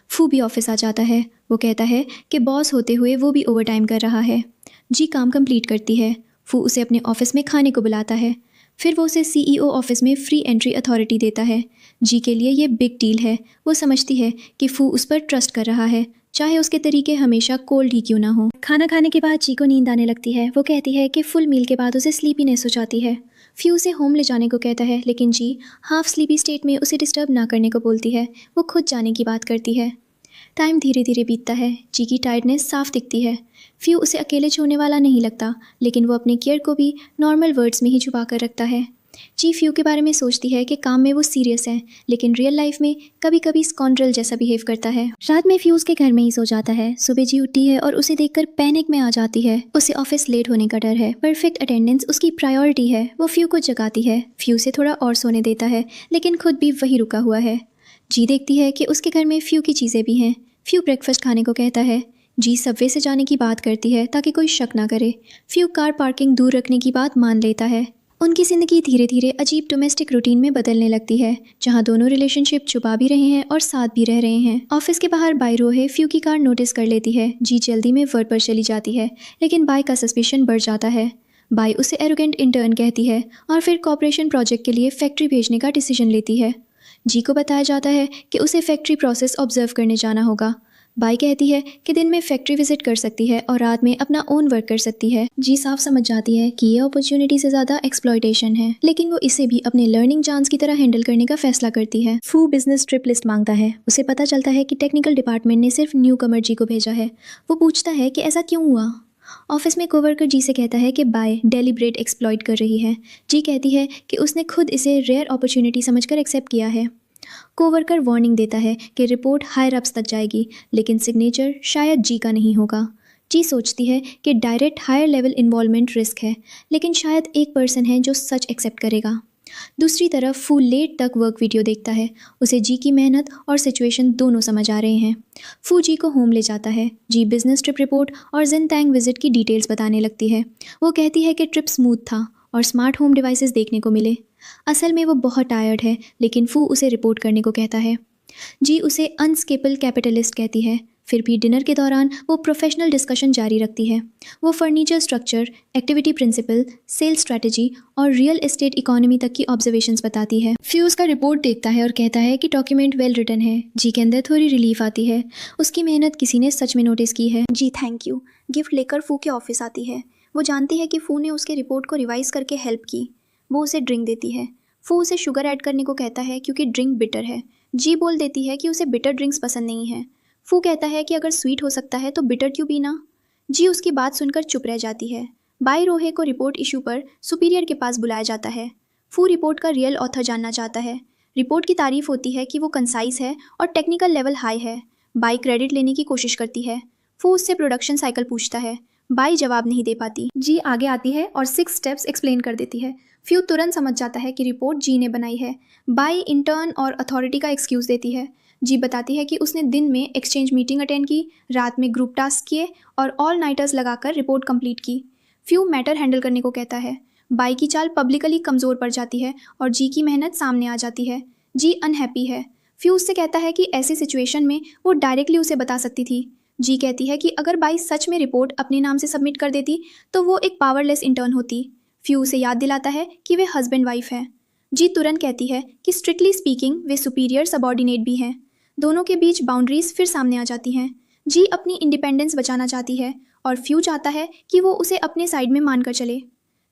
Speaker 1: फू भी ऑफिस आ जाता है। वो कहता है कि बॉस होते हुए वो भी ओवरटाइम कर रहा है। जी काम कंप्लीट करती है। फू उसे अपने ऑफिस में खाने को बुलाता है। फिर वो उसे सीईओ ऑफिस में फ्री एंट्री अथॉरिटी देता है। जी के लिए ये बिग डील है। वो समझती है कि फू उस पर ट्रस्ट कर रहा है, चाहे उसके तरीके हमेशा कोल्ड ही क्यों ना हो। खाना खाने के बाद जी को नींद आने लगती है। वो कहती है कि फुल मील के बाद उसे स्लीपीनेस हो जाती है। फ्यू उसे होम ले जाने को कहता है लेकिन जी हाफ स्लीपी स्टेट में उसे डिस्टर्ब ना करने को बोलती है। वो खुद जाने की बात करती है। टाइम धीरे धीरे बीतता है। जी की टायर्डनेस साफ दिखती है। फ्यू उसे अकेले छोड़ने वाला नहीं लगता लेकिन वो अपने केयर को भी नॉर्मल वर्ड्स में ही छुपा कर रखता है। जी फ्यू के बारे में सोचती है कि काम में वो सीरियस है लेकिन रियल लाइफ में कभी कभी स्कॉन्ड्रल जैसा बिहेव करता है। रात में फ्यू उसके घर में ही सो जाता है। सुबह जी उठती है और उसे देखकर पैनिक में आ जाती है। उसे ऑफिस लेट होने का डर है। परफेक्ट अटेंडेंस उसकी प्रायोरिटी है। वो फ्यू को जगाती है। फ्यू से थोड़ा और सोने देता है लेकिन खुद भी वही रुका हुआ है। जी देखती है कि उसके घर में फ्यू की चीज़ें भी हैं। फ्यू ब्रेकफास्ट खाने को कहता है। जी सबवे से जाने की बात करती है ताकि कोई शक ना करे। फ्यू कार पार्किंग दूर रखने की बात मान लेता है। उनकी ज़िंदगी धीरे धीरे अजीब डोमेस्टिक रूटीन में बदलने लगती है जहां दोनों रिलेशनशिप छुपा भी रहे हैं और साथ भी रह रहे हैं। ऑफिस के बाहर बाई रोहे फ्यू की कार नोटिस कर लेती है। जी जल्दी में वर्ड पर चली जाती है लेकिन बाई का सस्पिशन बढ़ जाता है। बाई उसे एरोगेंट इंटर्न कहती है और फिर कॉर्पोरेशन प्रोजेक्ट के लिए फैक्ट्री भेजने का डिसीजन लेती है। जी को बताया जाता है कि उसे फैक्ट्री प्रोसेस ऑब्जर्व करने जाना होगा। बाई कहती है कि दिन में फैक्ट्री विजिट कर सकती है और रात में अपना ओन वर्क कर सकती है। जी साफ समझ जाती है कि ये अपॉर्चुनिटी से ज़्यादा एक्सप्लॉयटेशन है लेकिन वो इसे भी अपने लर्निंग चांस की तरह हैंडल करने का फैसला करती है। फू बिजनेस ट्रिप लिस्ट मांगता है। उसे पता चलता है कि टेक्निकल डिपार्टमेंट ने सिर्फ न्यू कमर जी को भेजा है। वो पूछता है कि ऐसा क्यों हुआ। ऑफिस में कोवर्कर जी से कहता है कि बाय डेलिब्रेट एक्सप्लॉइट कर रही है। जी कहती है कि उसने खुद इसे रेयर अपॉर्चुनिटी समझकर एक्सेप्ट किया है। कोवर्कर वार्निंग देता है कि रिपोर्ट हायर अप्स तक जाएगी लेकिन सिग्नेचर शायद जी का नहीं होगा। जी सोचती है कि direct hire level involvement risk है लेकिन शायद एक पर्सन है जो सच एक्सेप्ट करेगा। दूसरी तरफ फू लेट तक वर्क वीडियो देखता है। उसे जी की मेहनत और सिचुएशन दोनों समझ आ रहे हैं। फू जी को होम ले जाता है। जी बिजनेस ट्रिप रिपोर्ट और जिनतैंग विजिट की डिटेल्स बताने लगती है। वो कहती है कि ट्रिप स्मूथ था और स्मार्ट होम डिवाइसेस देखने को मिले। असल में वो बहुत टायर्ड है लेकिन फू उसे रिपोर्ट करने को कहता है। जी उसे अनस्केपल कैपिटलिस्ट कहती है। फिर भी डिनर के दौरान वो प्रोफेशनल डिस्कशन जारी रखती है। वो furniture structure, activity principle, sales strategy और रियल एस्टेट इकोनॉमी तक की ऑब्जर्वेशंस बताती है। फ्यूज का रिपोर्ट देखता है और कहता है कि डॉक्यूमेंट वेल रिटन है। जी के अंदर थोड़ी रिलीफ आती है। उसकी मेहनत किसी ने सच में नोटिस की है। जी थैंक यू गिफ्ट लेकर फू के ऑफिस आती है। वो जानती है कि फू ने उसके रिपोर्ट को रिवाइज करके हेल्प की। वो उसे ड्रिंक देती है। फू उसे शुगर ऐड करने को कहता है क्योंकि ड्रिंक बिटर है। जी बोल देती है कि उसे बिटर ड्रिंक्स पसंद नहीं है। फू कहता है कि अगर स्वीट हो सकता है तो बिटर क्यों पीना। जी उसकी बात सुनकर चुप रह जाती है। बाई रोहे को रिपोर्ट इशू पर सुपीरियर के पास बुलाया जाता है। फू रिपोर्ट का रियल ऑथर जानना चाहता है। रिपोर्ट की तारीफ होती है कि वो कंसाइज है और टेक्निकल लेवल हाई है। बाई क्रेडिट लेने की कोशिश करती है। फू उससे प्रोडक्शन साइकिल पूछता है। बाई जवाब नहीं दे पाती। जी आगे आती है और 6 स्टेप्स एक्सप्लेन कर देती है। फ्यू तुरंत समझ जाता है कि रिपोर्ट जी ने बनाई है। बाई इंटर्न और अथॉरिटी का एक्सक्यूज़ देती है। जी बताती है कि उसने दिन में एक्सचेंज मीटिंग अटेंड की, रात में ग्रुप टास्क किए और ऑल नाइटर्स लगाकर रिपोर्ट कंप्लीट की। फ्यू मैटर हैंडल करने को कहता है। बाई की चाल पब्लिकली कमज़ोर पड़ जाती है और जी की मेहनत सामने आ जाती है। जी अनहैप्पी है। फ्यू उससे कहता है कि ऐसी सिचुएशन में वो डायरेक्टली उसे बता सकती थी। जी कहती है कि अगर बाई सच में रिपोर्ट अपने नाम से सबमिट कर देती तो वो एक पावरलेस इंटर्न होती। फ्यू उसे याद दिलाता है कि वे हस्बैंड वाइफ है। जी तुरंत कहती है कि स्ट्रिक्टली स्पीकिंग वे सुपीरियर सबॉर्डिनेट भी हैं। दोनों के बीच बाउंड्रीज फिर सामने आ जाती हैं। जी अपनी इंडिपेंडेंस बचाना चाहती है और फ्यू चाहता है कि वो उसे अपने साइड में मानकर चले।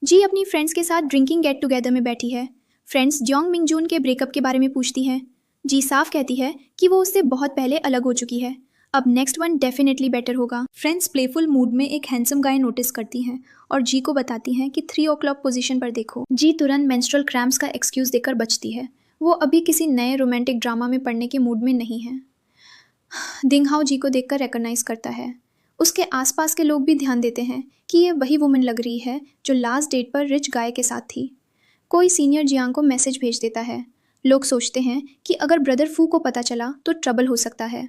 Speaker 1: जी अपनी फ्रेंड्स के साथ ड्रिंकिंग गेट टुगेदर में बैठी है। फ्रेंड्स जियोंग मिंगजून के ब्रेकअप के बारे में पूछती है। जी साफ कहती है कि वो उससे बहुत पहले अलग हो चुकी है, अब नेक्स्ट वन डेफिनेटली बेटर होगा। फ्रेंड्स प्लेफुल मूड में एक हैंडसम गाय नोटिस करती हैं और जी को बताती हैं कि 3 o'clock पोजीशन पर देखो। जी तुरंत मेंस्ट्रुअल क्रैम्प्स का एक्सक्यूज देकर बचती है, वो अभी किसी नए रोमांटिक ड्रामा में पढ़ने के मूड में नहीं है। दिंगहाओ जी को देखकर रिकॉग्नाइज करता है। उसके आसपास के लोग भी ध्यान देते हैं कि ये वही वुमन लग रही है जो लास्ट डेट पर रिच गाय के साथ थी। कोई सीनियर जियांग को मैसेज भेज देता है। लोग सोचते हैं कि अगर ब्रदर फू को पता चला तो ट्रबल हो सकता है।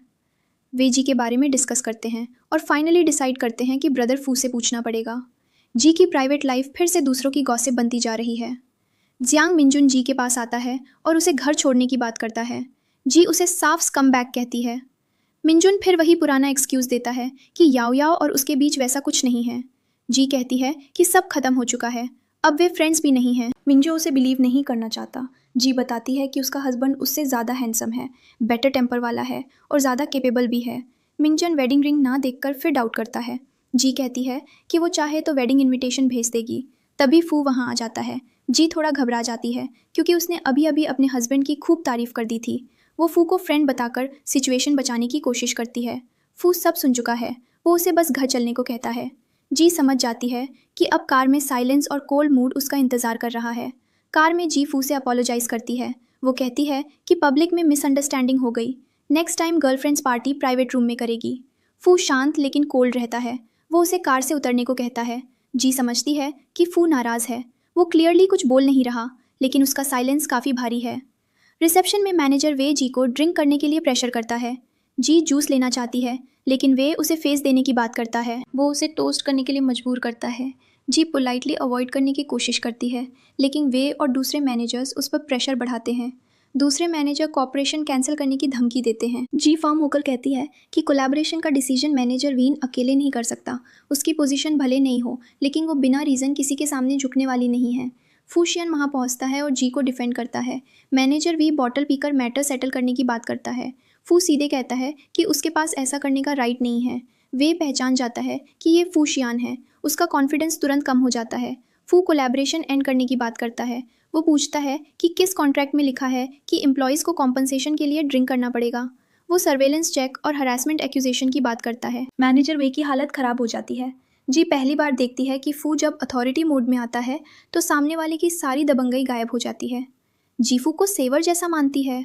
Speaker 1: वे जी के बारे में डिस्कस करते हैं और फाइनली डिसाइड करते हैं कि ब्रदर फू से पूछना पड़ेगा। जी की प्राइवेट लाइफ फिर से दूसरों की गॉसिप बनती जा रही है। जियांग मिंजुन जी के पास आता है और उसे घर छोड़ने की बात करता है। जी उसे साफ स्कम बैक कहती है। मिंजुन फिर वही पुराना एक्सक्यूज़ देता है कि याओ याओ और उसके बीच वैसा कुछ नहीं है। जी कहती है कि सब खत्म हो चुका है, अब वे फ्रेंड्स भी नहीं हैं। मिंजो उसे बिलीव नहीं करना चाहता। जी बताती है कि उसका हस्बैंड उससे ज़्यादा हैंडसम है, बेटर टेम्पर वाला है और ज़्यादा केपेबल भी है। मिंजन वेडिंग रिंग ना देखकर फिर डाउट करता है। जी कहती है कि वो चाहे तो वेडिंग इनविटेशन भेज देगी। तभी फू वहाँ आ जाता है। जी थोड़ा घबरा जाती है क्योंकि उसने अभी अभी अपने हस्बैंड की खूब तारीफ कर दी थी। वो फू को फ्रेंड बताकर सिचुएशन बचाने की कोशिश करती है। फू सब सुन चुका है, वो उसे बस घर चलने को कहता है। जी समझ जाती है कि अब कार में साइलेंस और कोल्ड मूड उसका इंतज़ार कर रहा है। कार में जी फू से अपोलोजाइज करती है। वो कहती है कि पब्लिक में मिसअंडरस्टैंडिंग हो गई, next time girlfriends party private room में करेगी। फू शांत लेकिन कोल्ड रहता है। वो उसे कार से उतरने को कहता है। जी समझती है कि फू नाराज़ है। वो क्लियरली कुछ बोल नहीं रहा, लेकिन उसका साइलेंस काफ़ी भारी है। रिसेप्शन में मैनेजर वे जी को ड्रिंक करने के लिए प्रेशर करता है। जी जूस लेना चाहती है, लेकिन वे उसे फेस देने की बात करता है। वो उसे टोस्ट करने के लिए मजबूर करता है। जी पोलाइटली अवॉइड करने की कोशिश करती है, लेकिन वे और दूसरे मैनेजर्स उस पर प्रेशर बढ़ाते हैं। दूसरे मैनेजर कॉपरेशन कैंसिल करने की धमकी देते हैं। जी फॉर्म होकर कहती है कि कोलैबोरेशन का डिसीजन मैनेजर वीन अकेले नहीं कर सकता। उसकी पोजीशन भले नहीं हो, लेकिन वो बिना रीज़न किसी के सामने झुकने वाली नहीं है। फूशियन वहाँ पहुँचता है और जी को डिफेंड करता है। मैनेजर वी बॉटल पीकर मैटर सेटल करने की बात करता है। फू सीधे कहता है कि उसके पास ऐसा करने का राइट नहीं है। वे पहचान जाता है कि ये फूशियान है। उसका कॉन्फिडेंस तुरंत कम हो जाता है। फू कोलैबोरेशन एंड करने की बात करता है। वो पूछता है कि किस कॉन्ट्रैक्ट में लिखा है कि एम्प्लॉयज़ को कॉम्पनसेशन के लिए ड्रिंक करना पड़ेगा। वो सर्वेलेंस चेक और हरासमेंट एक्यूजेशन की बात करता है। मैनेजर वे की हालत ख़राब हो जाती है। जी पहली बार देखती है कि फू जब अथॉरिटी मोड में आता है तो सामने वाले की सारी दबंगई गायब हो जाती है। जी फू को सेवर जैसा मानती है।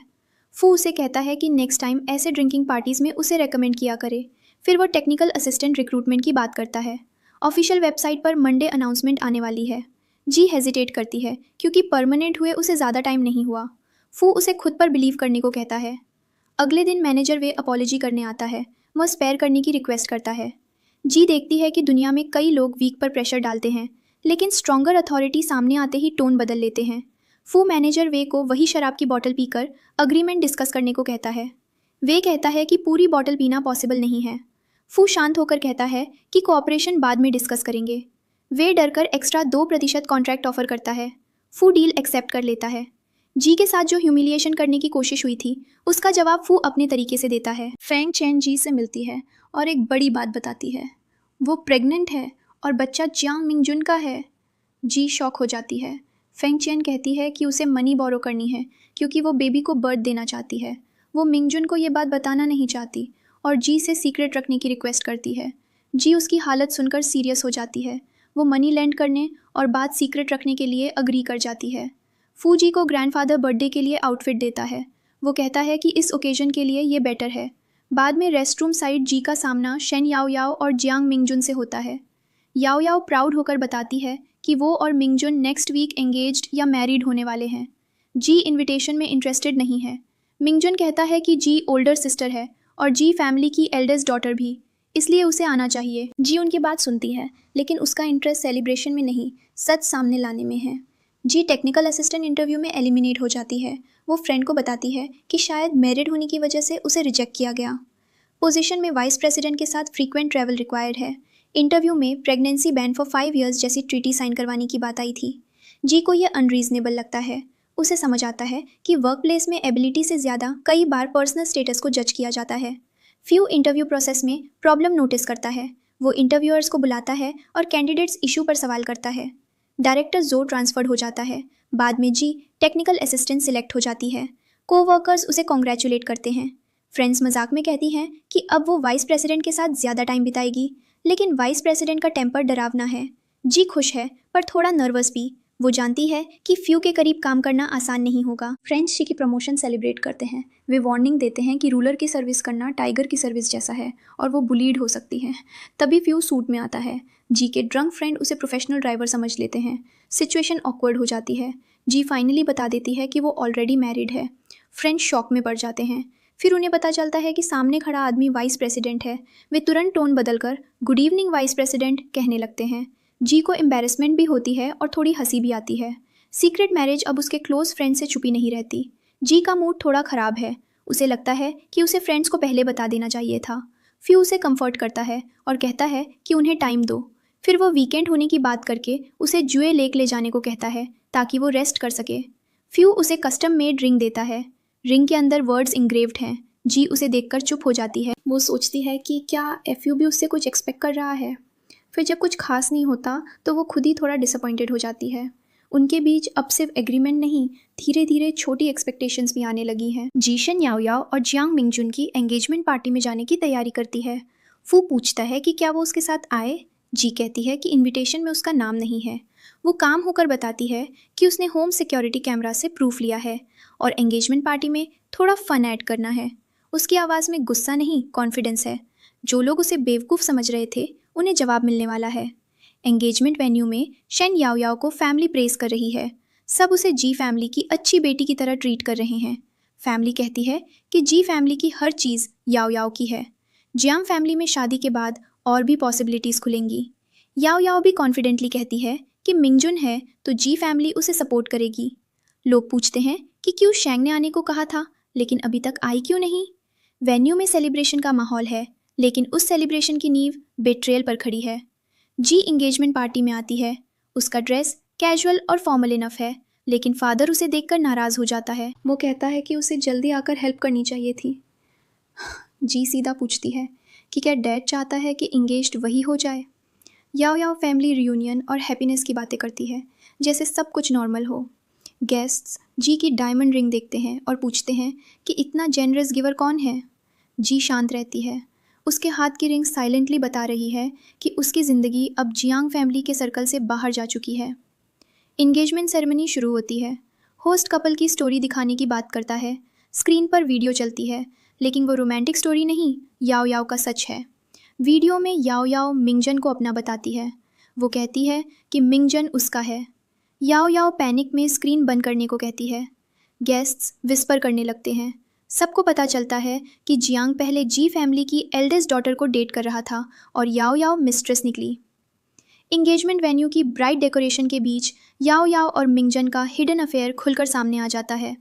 Speaker 1: फू उसे कहता है कि नेक्स्ट टाइम ऐसे ड्रिंकिंग पार्टीज़ में उसे रेकमेंड किया करे। फिर वो टेक्निकल असिस्टेंट रिक्रूटमेंट की बात करता है। ऑफिशियल वेबसाइट पर मंडे अनाउंसमेंट आने वाली है। जी हेजिटेट करती है क्योंकि परमानेंट हुए उसे ज़्यादा टाइम नहीं हुआ। फू उसे खुद पर बिलीव करने को कहता है। अगले दिन मैनेजर वे अपॉलॉजी करने आता है। वह स्पेयर करने की रिक्वेस्ट करता है। जी देखती है कि दुनिया में कई लोग वीक पर प्रेशर डालते हैं, लेकिन स्ट्रॉन्गर अथॉरिटी सामने आते ही टोन बदल लेते हैं। फू मैनेजर वे को वही शराब की बोतल पीकर अग्रीमेंट डिस्कस करने को कहता है। वे कहता है कि पूरी बोतल पीना पॉसिबल नहीं है। फू शांत होकर कहता है कि कोऑपरेशन बाद में डिस्कस करेंगे। वे डरकर एक्स्ट्रा 2% कॉन्ट्रैक्ट ऑफर करता है। फू डील एक्सेप्ट कर लेता है। जी के साथ जो ह्यूमिलिएशन करने की कोशिश हुई थी, उसका जवाब फू अपने तरीके से देता है। फेंग चैन जी से मिलती है और एक बड़ी बात बताती है। वो प्रेग्नेंट है और बच्चा जियांग मिंगजुन का है। जी शॉक हो जाती है। फेंग चैन कहती है कि उसे मनी बोरो करनी है क्योंकि वो बेबी को बर्थ देना चाहती है। वो मिंगजुन को ये बात बताना नहीं चाहती और जी से सीक्रेट रखने की रिक्वेस्ट करती है। जी उसकी हालत सुनकर सीरियस हो जाती है। वो मनी लैंड करने और बात सीक्रेट रखने के लिए अग्री कर जाती है। फू जी को ग्रैंडफादर बर्थडे के लिए आउटफिट देता है। वो कहता है कि इस ओकेजन के लिए ये बेटर है। बाद में रेस्टरूम साइड जी का सामना शेन याओ याओ और जियांग मिंगजुन से होता है। याओ याओ प्राउड होकर बताती है कि वो और मिंगजुन नेक्स्ट वीक एंगेज्ड या मैरिड होने वाले हैं। जी इनविटेशन में इंटरेस्टेड नहीं है। मिंगजुन कहता है कि जी ओल्डर सिस्टर है और जी फैमिली की एल्डेस्ट डॉटर भी, इसलिए उसे आना चाहिए। जी उनकी बात सुनती है, लेकिन उसका इंटरेस्ट सेलिब्रेशन में नहीं, सच सामने लाने में है। जी टेक्निकल असिस्टेंट इंटरव्यू में एलिमिनेट हो जाती है। वो फ्रेंड को बताती है कि शायद मैरिड होने की वजह से उसे रिजेक्ट किया गया। पोजीशन में वाइस प्रेसिडेंट के साथ फ्रीक्वेंट ट्रैवल रिक्वायर्ड है। इंटरव्यू में प्रेगनेंसी बैन फॉर 5 years जैसी ट्रीटी साइन करवाने की बात आई थी। जी को यह अनरीजनेबल लगता है। उसे समझ आता है कि वर्क प्लेस में एबिलिटी से ज़्यादा कई बार पर्सनल स्टेटस को जज किया जाता है। फ्यू इंटरव्यू प्रोसेस में प्रॉब्लम नोटिस करता है। वो इंटरव्यूअर्स को बुलाता है और कैंडिडेट्स इशू पर सवाल करता है। डायरेक्टर जो ट्रांसफर्ड हो जाता है। बाद में जी टेक्निकल असिस्टेंट सिलेक्ट हो जाती है। कोवर्कर्स उसे कॉन्ग्रेचुलेट करते हैं। फ्रेंड्स मजाक में कहती हैं कि अब वो वाइस प्रेसिडेंट के साथ ज़्यादा टाइम बिताएगी, लेकिन वाइस प्रेसिडेंट का टेम्पर डरावना है। जी खुश है पर थोड़ा नर्वस भी। वो जानती है कि फ्यू के करीब काम करना आसान नहीं होगा। फ्रेंड्स जी की प्रमोशन सेलिब्रेट करते हैं। वे वार्निंग देते हैं कि रूलर की सर्विस करना टाइगर की सर्विस जैसा है और वो बुलीड हो सकती है। तभी फ्यू सूट में आता है। जी के ड्रंक फ्रेंड उसे प्रोफेशनल ड्राइवर समझ लेते हैं। सिचुएशन ऑकवर्ड हो जाती है। जी फाइनली बता देती है कि वो ऑलरेडी मैरिड है। फ्रेंड्स शॉक में पड़ जाते हैं। फिर उन्हें पता चलता है कि सामने खड़ा आदमी वाइस प्रेसिडेंट है। वे तुरंत टोन बदलकर गुड इवनिंग वाइस प्रेसिडेंट कहने लगते हैं। जी को एम्बेरसमेंट भी होती है और थोड़ी हंसी भी आती है। सीक्रेट मैरिज अब उसके क्लोज फ्रेंड से छुपी नहीं रहती। जी का मूड थोड़ा ख़राब है। उसे लगता है कि उसे फ्रेंड्स को पहले बता देना चाहिए था। फ्यू उसे कंफर्ट करता है और कहता है कि उन्हें टाइम दो। फिर वो वीकेंड होने की बात करके उसे जुए लेक ले जाने को कहता है ताकि वो रेस्ट कर सके। फ्यू उसे कस्टम मेड रिंग देता है। रिंग के अंदर वर्ड्स इंग्रेव्ड हैं। जी उसे देखकर चुप हो जाती है। वो सोचती है कि क्या एफयू भी उससे कुछ एक्सपेक्ट कर रहा है। फिर जब कुछ खास नहीं होता तो वो खुद ही थोड़ा डिसअपॉइंटेड हो जाती है। उनके बीच अब सिर्फ एग्रीमेंट नहीं, धीरे धीरे छोटी एक्सपेक्टेशंस भी आने लगी हैं। जीशन याओ याओ और जियांग मिंगजुन की एंगेजमेंट पार्टी में जाने की तैयारी करती है। फू पूछता है कि क्या वो उसके साथ आए। जी कहती है कि इनविटेशन में उसका नाम नहीं है। वो काम होकर बताती है कि उसने होम सिक्योरिटी कैमरा से प्रूफ लिया है और एंगेजमेंट पार्टी में थोड़ा फन ऐड करना है। उसकी आवाज़ में गुस्सा नहीं, कॉन्फिडेंस है। जो लोग उसे बेवकूफ़ समझ रहे थे उन्हें जवाब मिलने वाला है। एंगेजमेंट वेन्यू में शेन याओ याओ को फैमिली प्रेज कर रही है। सब उसे जी फैमिली की अच्छी बेटी की तरह ट्रीट कर रहे हैं। फैमिली कहती है कि जी फैमिली की हर चीज़ याओ याओ की है। जियांग फैमिली में शादी के बाद और भी पॉसिबिलिटीज़ खुलेंगी। याओ याओ भी कॉन्फिडेंटली कहती है कि मिंगजुन है तो जी फैमिली उसे सपोर्ट करेगी। लोग पूछते हैं कि क्यों शेंग ने आने को कहा था लेकिन अभी तक आई क्यों नहीं। वेन्यू में सेलिब्रेशन का माहौल है लेकिन उस सेलिब्रेशन की नींव बेट्रेयल पर खड़ी है। जी इंगेजमेंट पार्टी में आती है। उसका ड्रेस कैजुअल और फॉर्मल इनफ है लेकिन फादर उसे देखकर नाराज़ हो जाता है। वो कहता है कि उसे जल्दी आकर हेल्प करनी चाहिए थी। जी सीधा पूछती है कि क्या डैड चाहता है कि इंगेज्ड वही हो जाए। याओ याओ फैमिली रियूनियन और हैप्पीनेस की बातें करती है जैसे सब कुछ नॉर्मल हो। गेस्ट्स जी की डायमंड रिंग देखते हैं और पूछते हैं कि इतना जेनरस गिवर कौन है। जी शांत रहती है। उसके हाथ की रिंग साइलेंटली बता रही है कि उसकी ज़िंदगी अब जियांग फैमिली के सर्कल से बाहर जा चुकी है। इंगेजमेंट सेरेमनी शुरू होती है। होस्ट कपल की स्टोरी दिखाने की बात करता है। स्क्रीन पर वीडियो चलती है लेकिन वो रोमांटिक स्टोरी नहीं, याओ याओ का सच है। वीडियो में याओ याओ मिंगजन को अपना बताती है। वो कहती है कि मिंगजन उसका है। याओ याओ पैनिक में स्क्रीन बंद करने को कहती है। गेस्ट्स विस्पर करने लगते हैं। सबको पता चलता है कि जियांग पहले जी फैमिली की एल्डेस्ट डॉटर को डेट कर रहा था और याओ याओ मिस्ट्रेस निकली। इंगेजमेंट वेन्यू की ब्राइट डेकोरेशन के बीच याओ याओ और मिंगजन का हिडन अफेयर खुलकर सामने आ जाता है।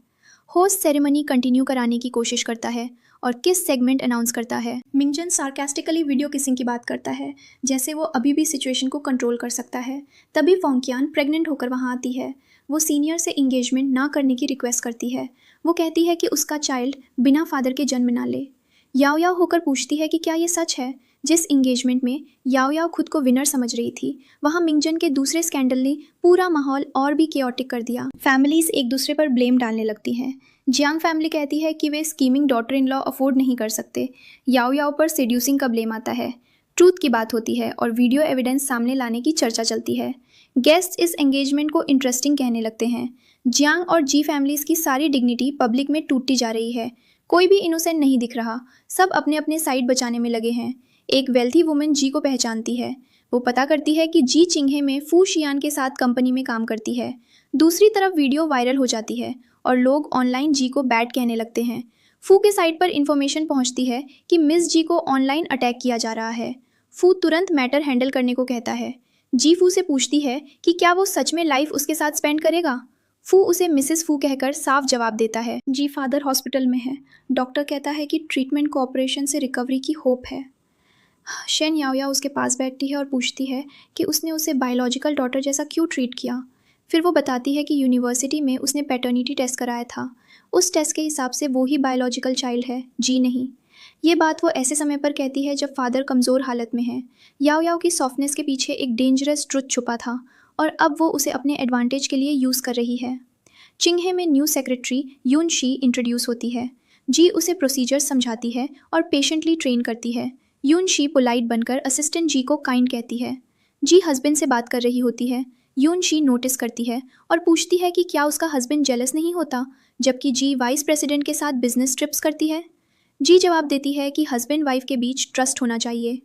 Speaker 1: होस्ट सेरेमनी कंटिन्यू कराने की कोशिश करता है और किस सेगमेंट अनाउंस करता है। मिंगजन सार्कास्टिकली वीडियो किसिंग की बात करता है जैसे वो अभी भी सिचुएशन को कंट्रोल कर सकता है। तभी फोंकियान प्रेग्नेंट होकर वहाँ आती है। वो सीनियर से इंगेजमेंट ना करने की रिक्वेस्ट करती है। वो कहती है कि उसका चाइल्ड बिना फादर के जन्म ना ले। याओ याओ होकर पूछती है कि क्या ये सच है। जिस इंगेजमेंट में याओ याओ खुद को विनर समझ रही थी वहाँ मिंगजन के दूसरे स्कैंडल ने पूरा माहौल और भी केओटिक कर दिया। फैमिलीज एक दूसरे पर ब्लेम डालने लगती हैं। जियांग फैमिली कहती है कि वे scheming daughter in law afford नहीं कर सकते। याओ याओ पर सेड्यूसिंग का ब्लेम आता है। ट्रूथ की बात होती है और वीडियो एविडेंस सामने लाने की चर्चा चलती है। गेस्ट इस एंगेजमेंट को इंटरेस्टिंग कहने लगते हैं। जियांग और जी फैमिलीज की सारी डिग्निटी पब्लिक में टूटती जा रही है। कोई भी इनोसेंट नहीं दिख रहा। सब अपने अपने साइड बचाने में लगे हैं। एक वेल्थी वुमन जी को पहचानती है। वो पता करती है कि जी चिंघे में फू शियान के साथ कंपनी में काम करती है। दूसरी तरफ वीडियो वायरल हो जाती है और लोग ऑनलाइन जी को बैड कहने लगते हैं। फू के साइट पर इंफॉर्मेशन पहुंचती है कि मिस जी को ऑनलाइन अटैक किया जा रहा है। फू तुरंत मैटर हैंडल करने को कहता है। जी फू से पूछती है कि क्या वो सच में लाइफ उसके साथ स्पेंड करेगा। फू उसे मिसेस फू कहकर साफ जवाब देता है। जी फादर हॉस्पिटल में है। डॉक्टर कहता है कि ट्रीटमेंट कोऑपरेशन से रिकवरी की होप है। शेन याओ याओ उसके पास बैठती है और पूछती है कि उसने उसे बायोलॉजिकल डॉटर जैसा क्यों ट्रीट किया। फिर वो बताती है कि यूनिवर्सिटी में उसने पैटर्निटी टेस्ट कराया था। उस टेस्ट के हिसाब से वो ही बायोलॉजिकल चाइल्ड है, जी नहीं। ये बात वो ऐसे समय पर कहती है जब फादर कमज़ोर हालत में है। याओ याओ की सॉफ्टनेस के पीछे एक डेंजरस ट्रुथ छुपा था और अब वो उसे अपने एडवांटेज के लिए यूज़ कर रही है। चिंगहे में न्यू सेक्रेटरी यून शी इंट्रोड्यूस होती है। जी उसे प्रोसीजर्स समझाती है और पेशेंटली ट्रेन करती है। यून शी पोलाइट बनकर असिस्टेंट जी को काइंड कहती है। जी हस्बैंड से बात कर रही होती है। यून शी नोटिस करती है और पूछती है कि क्या उसका हस्बैंड जेलस नहीं होता जबकि जी वाइस प्रेसिडेंट के साथ बिजनेस ट्रिप्स करती है। जी जवाब देती है कि हस्बैंड वाइफ के बीच ट्रस्ट होना चाहिए।